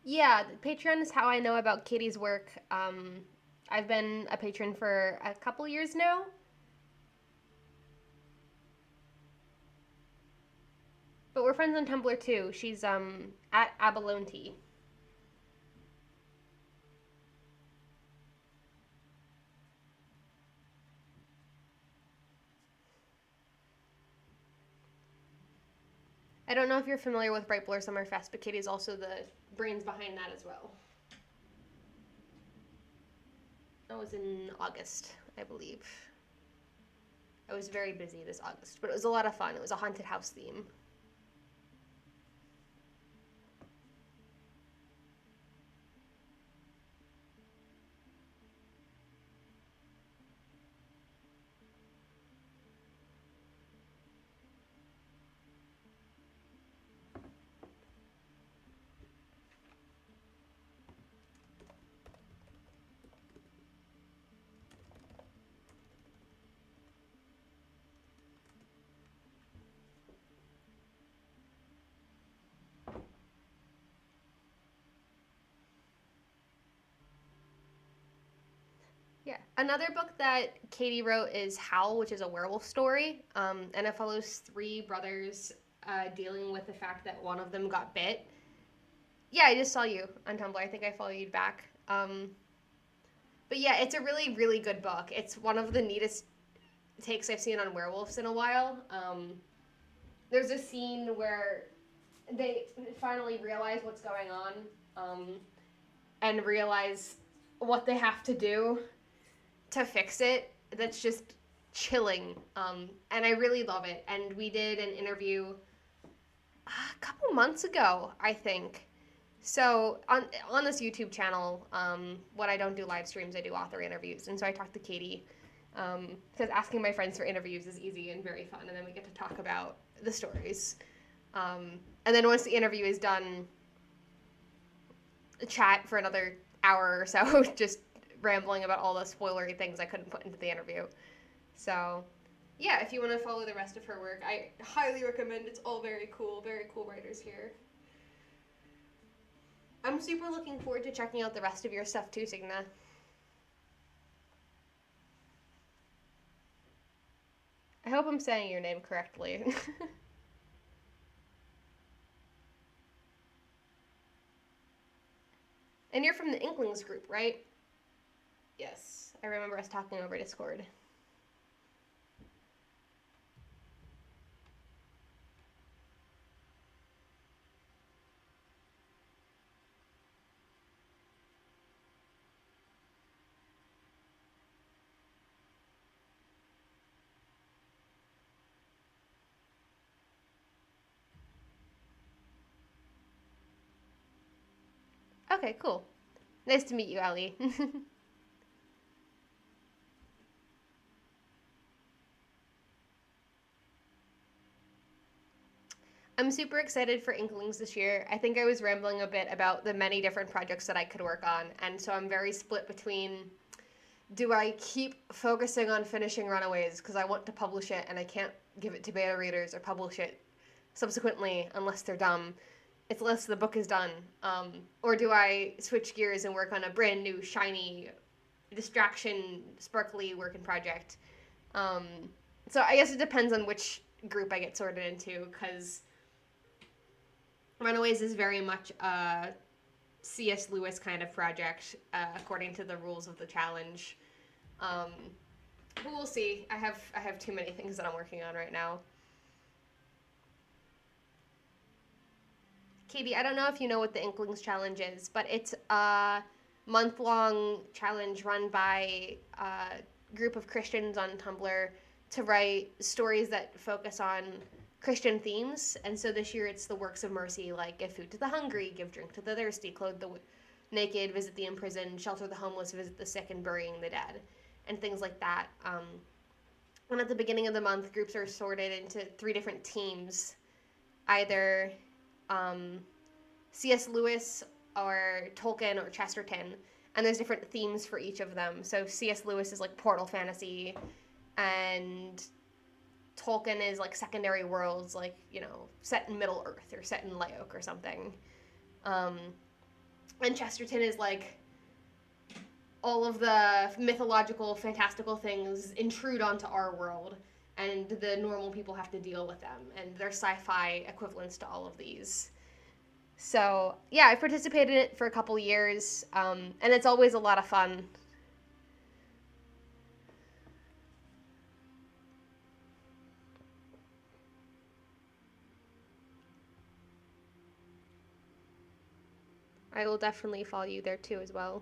Yeah, Patreon is how I know about Katie's work. I've been a patron for a couple years now. But we're friends on Tumblr too. She's at Abalone. I don't know if you're familiar with Bright Blur Summerfest, but Katie's also the brains behind that as well. That was in August, I believe. I was very busy this August, but it was a lot of fun. It was a haunted house theme. Yeah. Another book that Katie wrote is Howl, which is a werewolf story, and it follows three brothers dealing with the fact that one of them got bit. Yeah, I just saw you on Tumblr. I think I followed you back. But yeah, it's a really, really good book. It's one of the neatest takes I've seen on werewolves in a while. There's a scene where they finally realize what's going on, um, and realize what they have to do to fix it. That's just chilling, and I really love it. And we did an interview a couple months ago, I think. So on this YouTube channel, when I don't do live streams, I do author interviews, and so I talked to Katie, because asking my friends for interviews is easy and very fun, and then we get to talk about the stories. And then once the interview is done, chat for another hour or so, just rambling about all the spoilery things I couldn't put into the interview. So, yeah, if you want to follow the rest of her work, I highly recommend. It's all very cool writers here. I'm super looking forward to checking out the rest of your stuff too, Signa. I hope I'm saying your name correctly. And you're from the Inklings group, right? Yes. I remember us talking over Discord. Okay, cool. Nice to meet you, Ellie. I'm super excited for Inklings this year. I think I was rambling a bit about the many different projects that I could work on, and so I'm very split between, do I keep focusing on finishing Runaways because I want to publish it and I can't give it to beta readers or publish it subsequently unless they're dumb, unless the book is done, or do I switch gears and work on a brand new, shiny, distraction, sparkly working project? So I guess it depends on which group I get sorted into, because Runaways is very much a C.S. Lewis kind of project, according to the rules of the challenge. But we'll see. I have too many things that I'm working on right now. Katie, I don't know if you know what the Inklings Challenge is, but it's a month-long challenge run by a group of Christians on Tumblr to write stories that focus on Christian themes. And so this year it's the works of mercy, like give food to the hungry, give drink to the thirsty, clothe the naked, visit the imprisoned, shelter the homeless, visit the sick, and burying the dead, and things like that. And at the beginning of the month, groups are sorted into 3 different teams, either C.S. Lewis or Tolkien or Chesterton, and there's different themes for each of them. So C.S. Lewis is like portal fantasy, and Tolkien is like secondary worlds, like, you know, set in Middle Earth or set in Laok or something. And Chesterton is like all of the mythological, fantastical things intrude onto our world, and the normal people have to deal with them, and they're sci-fi equivalents to all of these. So, yeah, I participated in it for a couple years, and it's always a lot of fun. I will definitely follow you there too as well.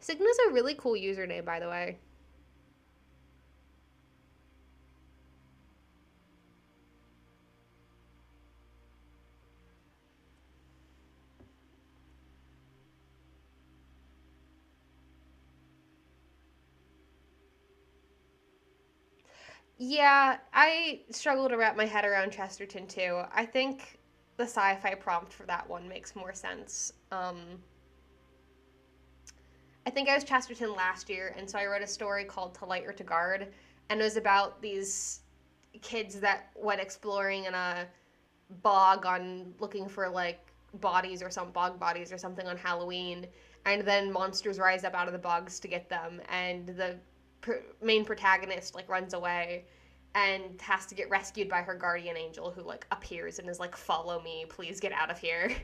Signa's a really cool username, by the way. Yeah, I struggle to wrap my head around Chesterton too. I think the sci-fi prompt for that one makes more sense. I think I was Chesterton last year, and so I wrote a story called To Light or to Guard, and it was about these kids that went exploring in a bog on looking for like bodies or some bog bodies or something on Halloween, and then monsters rise up out of the bogs to get them, and the main protagonist like runs away and has to get rescued by her guardian angel, who like appears and is like, "Follow me, please get out of here,"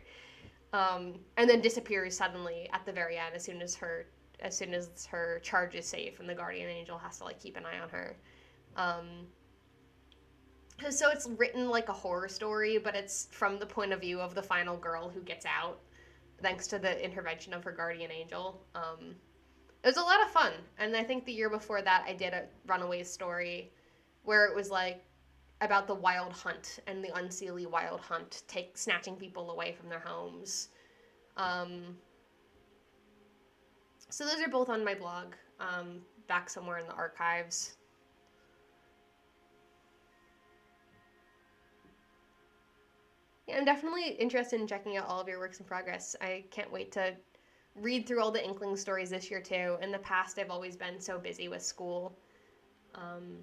and then disappears suddenly at the very end as soon as her charge is safe, and the guardian angel has to like keep an eye on her. So it's written like a horror story, but it's from the point of view of the final girl who gets out, thanks to the intervention of her guardian angel. It was a lot of fun, and I think the year before that I did a Runaways story, where it was like about the wild hunt and the unseelie wild hunt, snatching people away from their homes. So those are both on my blog, back somewhere in the archives. Yeah, I'm definitely interested in checking out all of your works in progress. I can't wait to read through all the Inkling stories this year too. In the past, I've always been so busy with school. And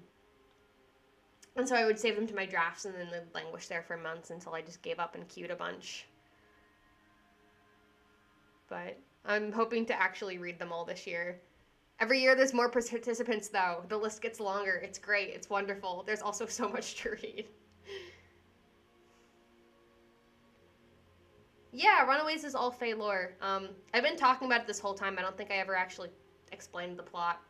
so I would save them to my drafts and then they'd languish there for months until I just gave up and queued a bunch. But I'm hoping to actually read them all this year. Every year there's more participants though. The list gets longer. It's great. It's wonderful. There's also so much to read. Yeah, Runaways is all Fae lore. I've been talking about it this whole time. I don't think I ever actually explained the plot.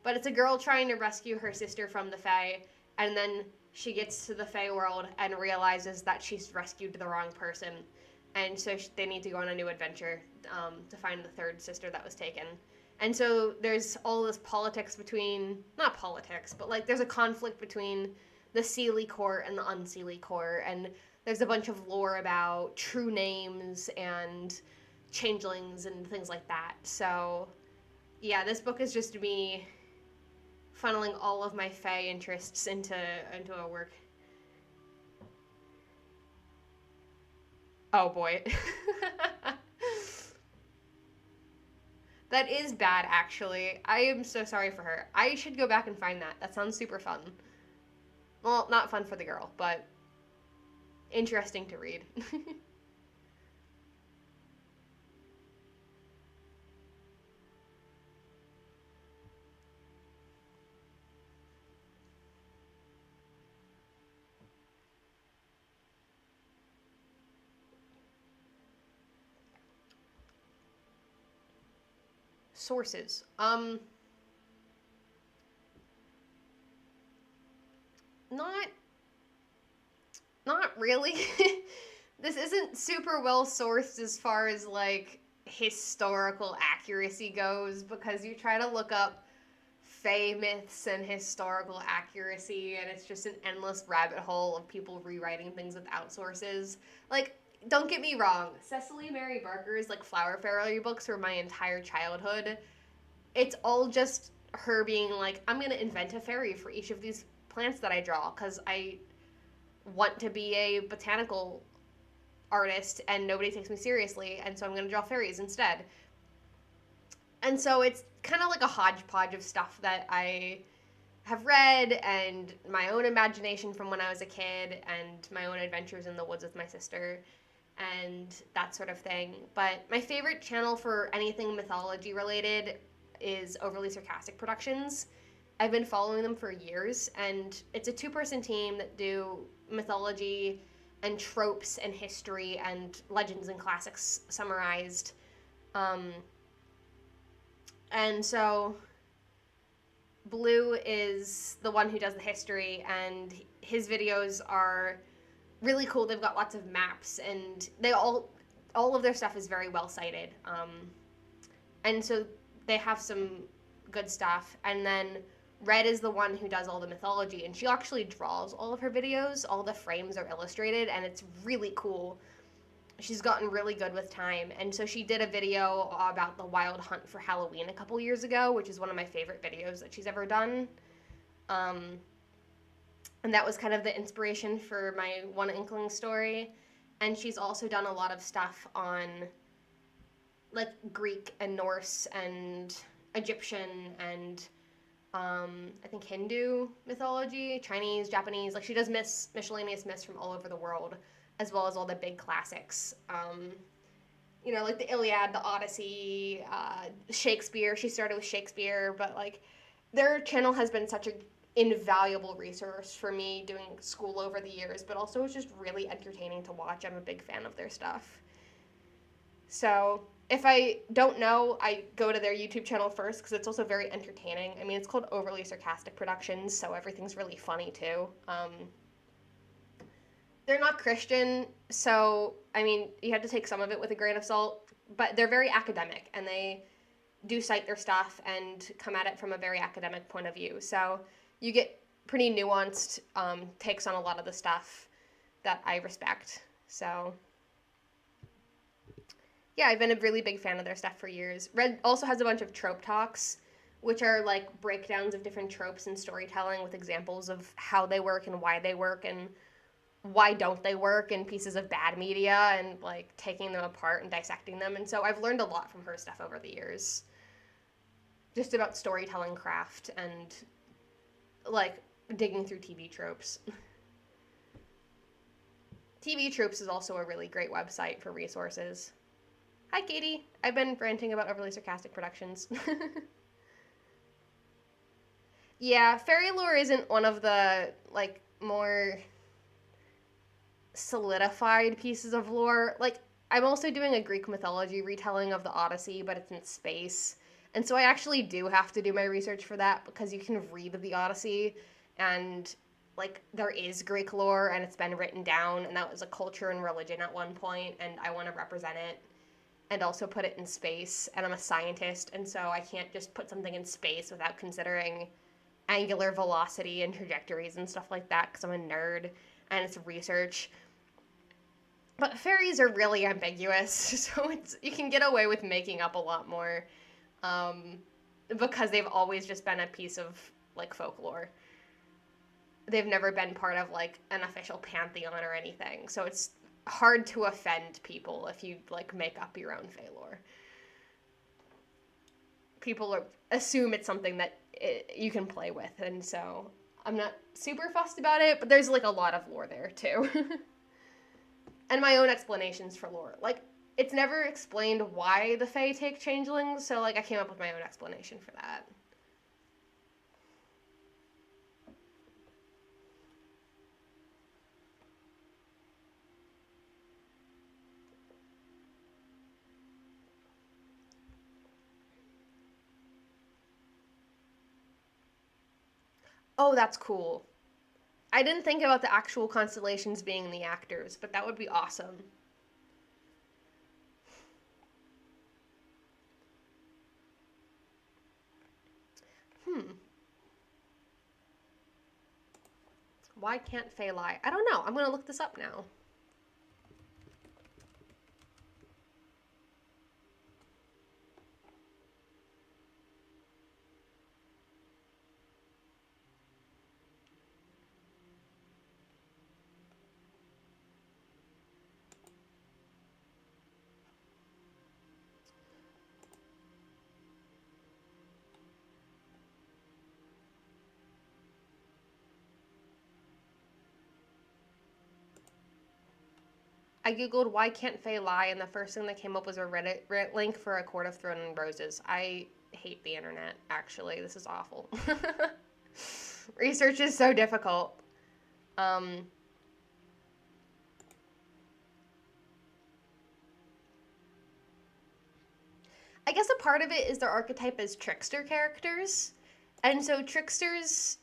But it's a girl trying to rescue her sister from the Fae, and then she gets to the Fae world and realizes that she's rescued the wrong person. And so they need to go on a new adventure to find the third sister that was taken. And so there's all this politics between, not politics, but like there's a conflict between the Seelie court and the Unseelie court, and there's a bunch of lore about true names and changelings and things like that. So, yeah, this book is just me funneling all of my Fae interests into a work. Oh boy. That is bad, actually. I am so sorry for her. I should go back and find that. That sounds super fun. Well, not fun for the girl, but interesting to read. Sources. Not really. This isn't super well sourced as far as like historical accuracy goes, because you try to look up Fae myths and historical accuracy, and it's just an endless rabbit hole of people rewriting things without sources. Like, don't get me wrong, Cecily Mary Barker's like Flower Fairy books were my entire childhood. It's all just her being like, I'm gonna invent a fairy for each of these plants that I draw, because I want to be a botanical artist and nobody takes me seriously, and so I'm gonna draw fairies instead. And so it's kind of like a hodgepodge of stuff that I have read, and my own imagination from when I was a kid, and my own adventures in the woods with my sister, and that sort of thing. But my favorite channel for anything mythology related is Overly Sarcastic Productions. I've been following them for years, and it's a two-person team that do mythology and tropes and history and legends and classics summarized. And so Blue is the one who does the history, and his videos are really cool. They've got lots of maps, and they all of their stuff is very well cited. And so they have some good stuff. And then Red is the one who does all the mythology, and she actually draws all of her videos. All the frames are illustrated, and it's really cool. She's gotten really good with time, and so she did a video about the wild hunt for Halloween a couple years ago, which is one of my favorite videos that she's ever done. And that was kind of the inspiration for my One Inkling story. And she's also done a lot of stuff on like Greek and Norse and Egyptian and I think Hindu mythology, Chinese, Japanese. Like, she does miscellaneous myths from all over the world. as well as all the big classics. Like the Iliad, the Odyssey, Shakespeare. She started with Shakespeare, but like their channel has been such an invaluable resource for me doing school over the years, but also it's just really entertaining to watch. I'm a big fan of their stuff. So if I don't know, I go to their YouTube channel first because it's also very entertaining. I mean, it's called Overly Sarcastic Productions, so everything's really funny too. They're not Christian, so I mean, you have to take some of it with a grain of salt, but they're very academic and they do cite their stuff and come at it from a very academic point of view. So you get pretty nuanced takes on a lot of the stuff that I respect. So yeah, I've been a really big fan of their stuff for years. Red also has a bunch of trope talks, which are like breakdowns of different tropes in storytelling with examples of how they work and why don't they work in pieces of bad media and like taking them apart and dissecting them. And so I've learned a lot from her stuff over the years. Just about storytelling craft and like digging through TV tropes. TV Tropes is also a really great website for resources. Hi, Katie. I've been ranting about Overly Sarcastic Productions. Yeah, fairy lore isn't one of the, like, more solidified pieces of lore. Like, I'm also doing a Greek mythology retelling of the Odyssey, but it's in space. And so I actually do have to do my research for that because you can read the Odyssey and, like, there is Greek lore and it's been written down and that was a culture and religion at one point and I want to represent it and also put it in space. And I'm a scientist, and so I can't just put something in space without considering angular velocity and trajectories and stuff like that because I'm a nerd and it's research. But fairies are really ambiguous, so you can get away with making up a lot more because they've always just been a piece of, like, folklore. They've never been part of, like, an official pantheon or anything, so it's hard to offend people if you, like, make up your own fae lore. People assume it's something that you can play with, and so I'm not super fussed about it, but there's, like, a lot of lore there, too. And my own explanations for lore. Like, it's never explained why the fae take changelings, so, like, I came up with my own explanation for that. Oh, that's cool. I didn't think about the actual constellations being the actors, but that would be awesome. Why can't fae lie? I don't know. I'm gonna look this up now. I googled why can't fae lie, and the first thing that came up was a Reddit link for A Court of Thorn and Roses. I hate the internet, actually. This is awful. Research is so difficult. I guess a part of it is their archetype as trickster characters. And so tricksters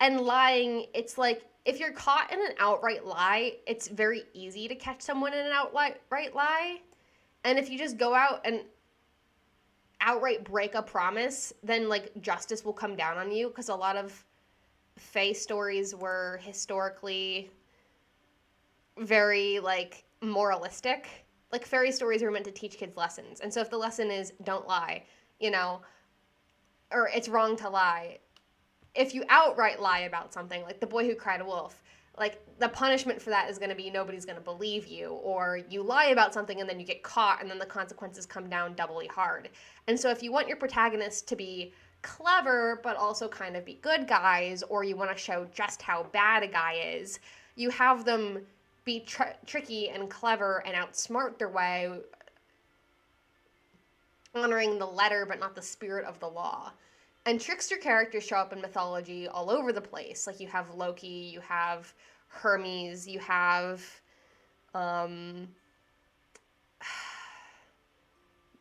and lying, it's like, if you're caught in an outright lie, it's very easy to catch someone in an outright lie. And if you just go out and outright break a promise, then, like, justice will come down on you, because a lot of fae stories were historically very, like, moralistic. Like, fairy stories are meant to teach kids lessons. And so if the lesson is don't lie, or it's wrong to lie, if you outright lie about something, like The Boy Who Cried Wolf, like, the punishment for that is going to be nobody's going to believe you, or you lie about something and then you get caught and then the consequences come down doubly hard. And so if you want your protagonists to be clever but also kind of be good guys, or you want to show just how bad a guy is, You have them be tricky and clever and outsmart their way, honoring the letter but not the spirit of the law. And trickster characters show up in mythology all over the place. Like, you have Loki, you have Hermes, you have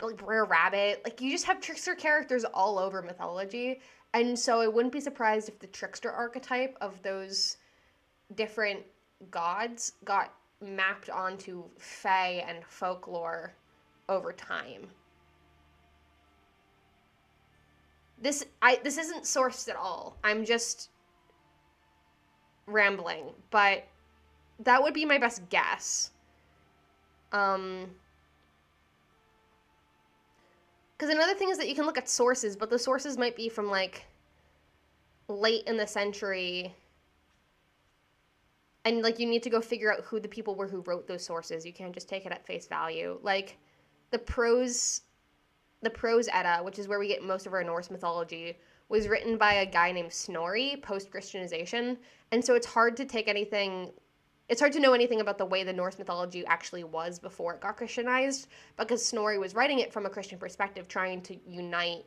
like Brer Rabbit. Like, you just have trickster characters all over mythology. And so I wouldn't be surprised if the trickster archetype of those different gods got mapped onto fae and folklore over time. This isn't sourced at all. I'm just rambling, but that would be my best guess. Because another thing is that you can look at sources, but the sources might be from, like, late in the century, and, like, you need to go figure out who the people were who wrote those sources. You can't just take it at face value. Like, the prose Edda, which is where we get most of our Norse mythology, was written by a guy named Snorri post-Christianization, and so it's hard to know anything about the way the Norse mythology actually was before it got Christianized, because Snorri was writing it from a Christian perspective, trying to unite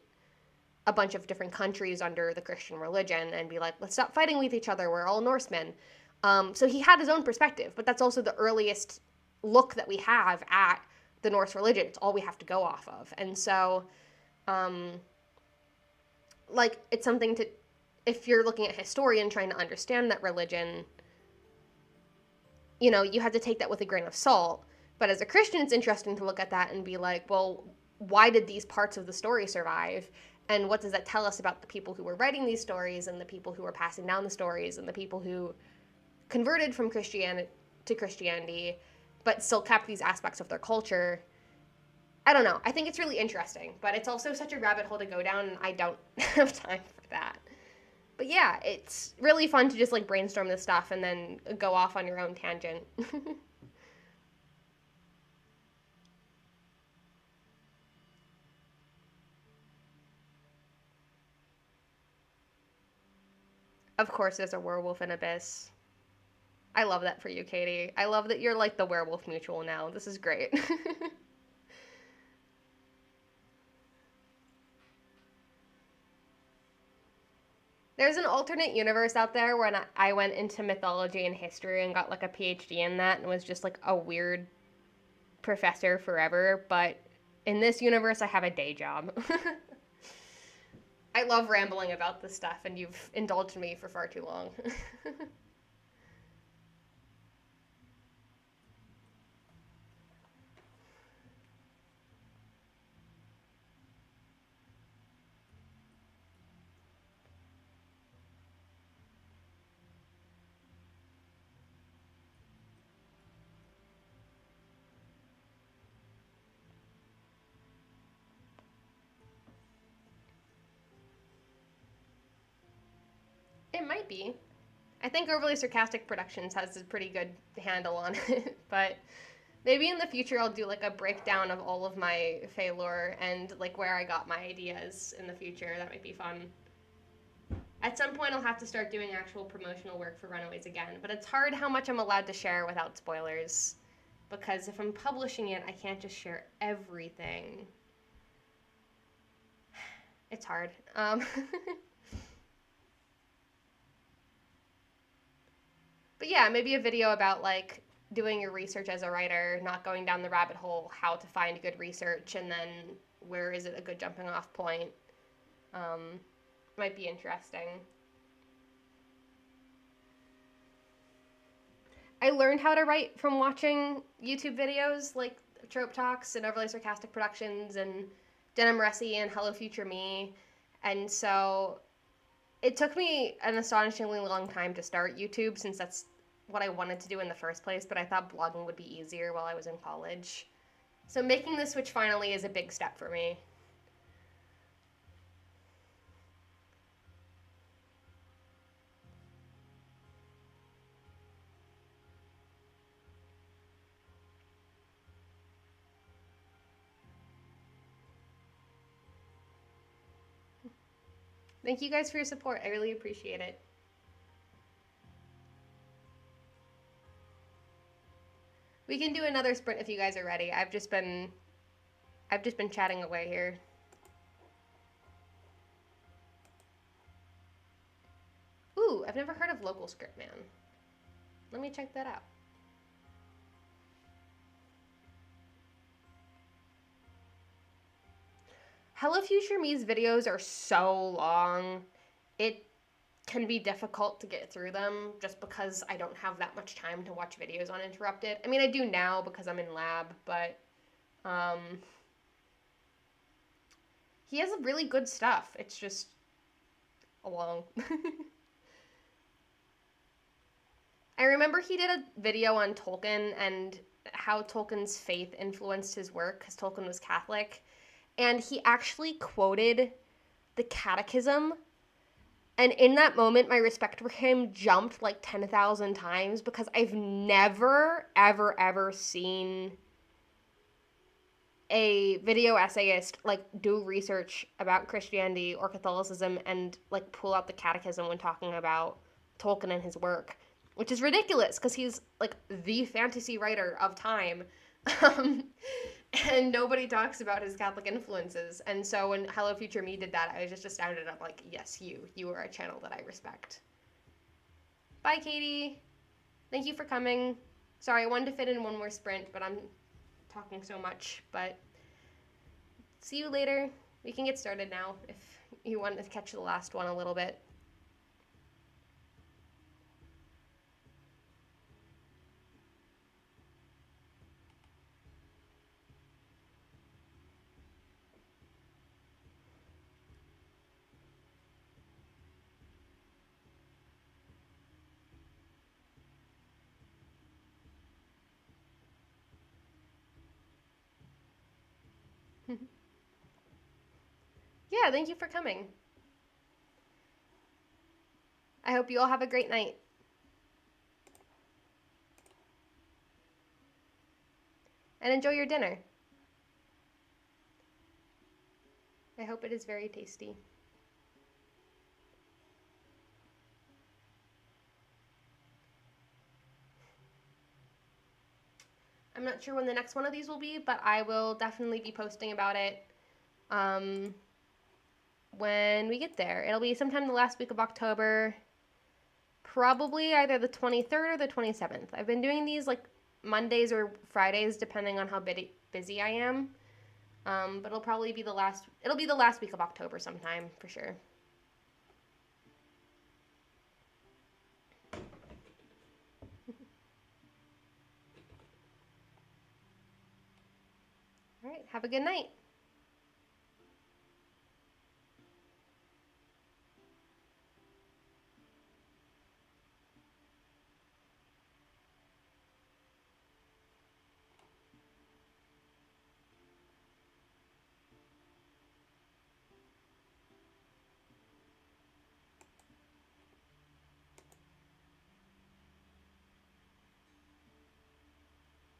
a bunch of different countries under the Christian religion and be like, let's stop fighting with each other, we're all Norsemen. So he had his own perspective, but that's also the earliest look that we have at the Norse religion. It's all we have to go off of. And so, like, it's something to, if you're looking at a historian trying to understand that religion, you know, you have to take that with a grain of salt. But as a Christian, it's interesting to look at that and be like, well, why did these parts of the story survive? And what does that tell us about the people who were writing these stories, and the people who were passing down the stories, and the people who converted from Christianity to Christianity, but still kept these aspects of their culture? I don't know. I think it's really interesting, but it's also such a rabbit hole to go down, and I don't have time for that. But yeah, it's really fun to just, like, brainstorm this stuff and then go off on your own tangent. Of course, there's a werewolf in Abyss. I love that for you, Katie. I love that you're, like, the werewolf mutual now. This is great. There's an alternate universe out there where I went into mythology and history and got, like, a PhD in that and was just, like, a weird professor forever. But in this universe, I have a day job. I love rambling about this stuff, and you've indulged me for far too long. It might be. I think Overly Sarcastic Productions has a pretty good handle on it, but maybe in the future I'll do, like, a breakdown of all of my Fae lore and, like, where I got my ideas in the future. That might be fun. At some point I'll have to start doing actual promotional work for Runaways again, but it's hard how much I'm allowed to share without spoilers, because if I'm publishing it, I can't just share everything. It's hard. But yeah, maybe a video about, like, doing your research as a writer, not going down the rabbit hole, how to find good research, and then where is it a good jumping off point. Might be interesting. I learned how to write from watching YouTube videos like Trope Talks and Overly Sarcastic Productions and Denim Ressi and Hello Future Me. And so it took me an astonishingly long time to start YouTube, since that's what I wanted to do in the first place, but I thought blogging would be easier while I was in college. So making the switch finally is a big step for me. Thank you guys for your support. I really appreciate it. We can do another sprint if you guys are ready. I've just been chatting away here. Ooh, I've never heard of Local Script Man. Let me check that out. Hello Future Me's videos are so long. It can be difficult to get through them just because I don't have that much time to watch videos uninterrupted. I mean, I do now because I'm in lab, but he has really good stuff. It's just long. I remember he did a video on Tolkien and how Tolkien's faith influenced his work because Tolkien was Catholic. And he actually quoted the Catechism. And in that moment, my respect for him jumped like 10,000 times because I've never, ever, ever seen a video essayist like do research about Christianity or Catholicism and like pull out the Catechism when talking about Tolkien and his work, which is ridiculous because he's like the fantasy writer of time. And nobody talks about his Catholic influences. And so when Hello Future Me did that, I was just astounded. I'm like, yes, you are a channel that I respect. Bye, Katie. Thank you for coming. Sorry, I wanted to fit in one more sprint, but I'm talking so much. But see you later. We can get started now if you want to catch the last one a little bit. Yeah, thank you for coming. I hope you all have a great night. And enjoy your dinner. I hope it is very tasty. I'm not sure when the next one of these will be, but I will definitely be posting about it when we get there. It'll be sometime the last week of October, probably either the 23rd or the 27th. I've been doing these like Mondays or Fridays depending on how busy I am. But it'll probably be the last week of October sometime for sure. All right, have a good night.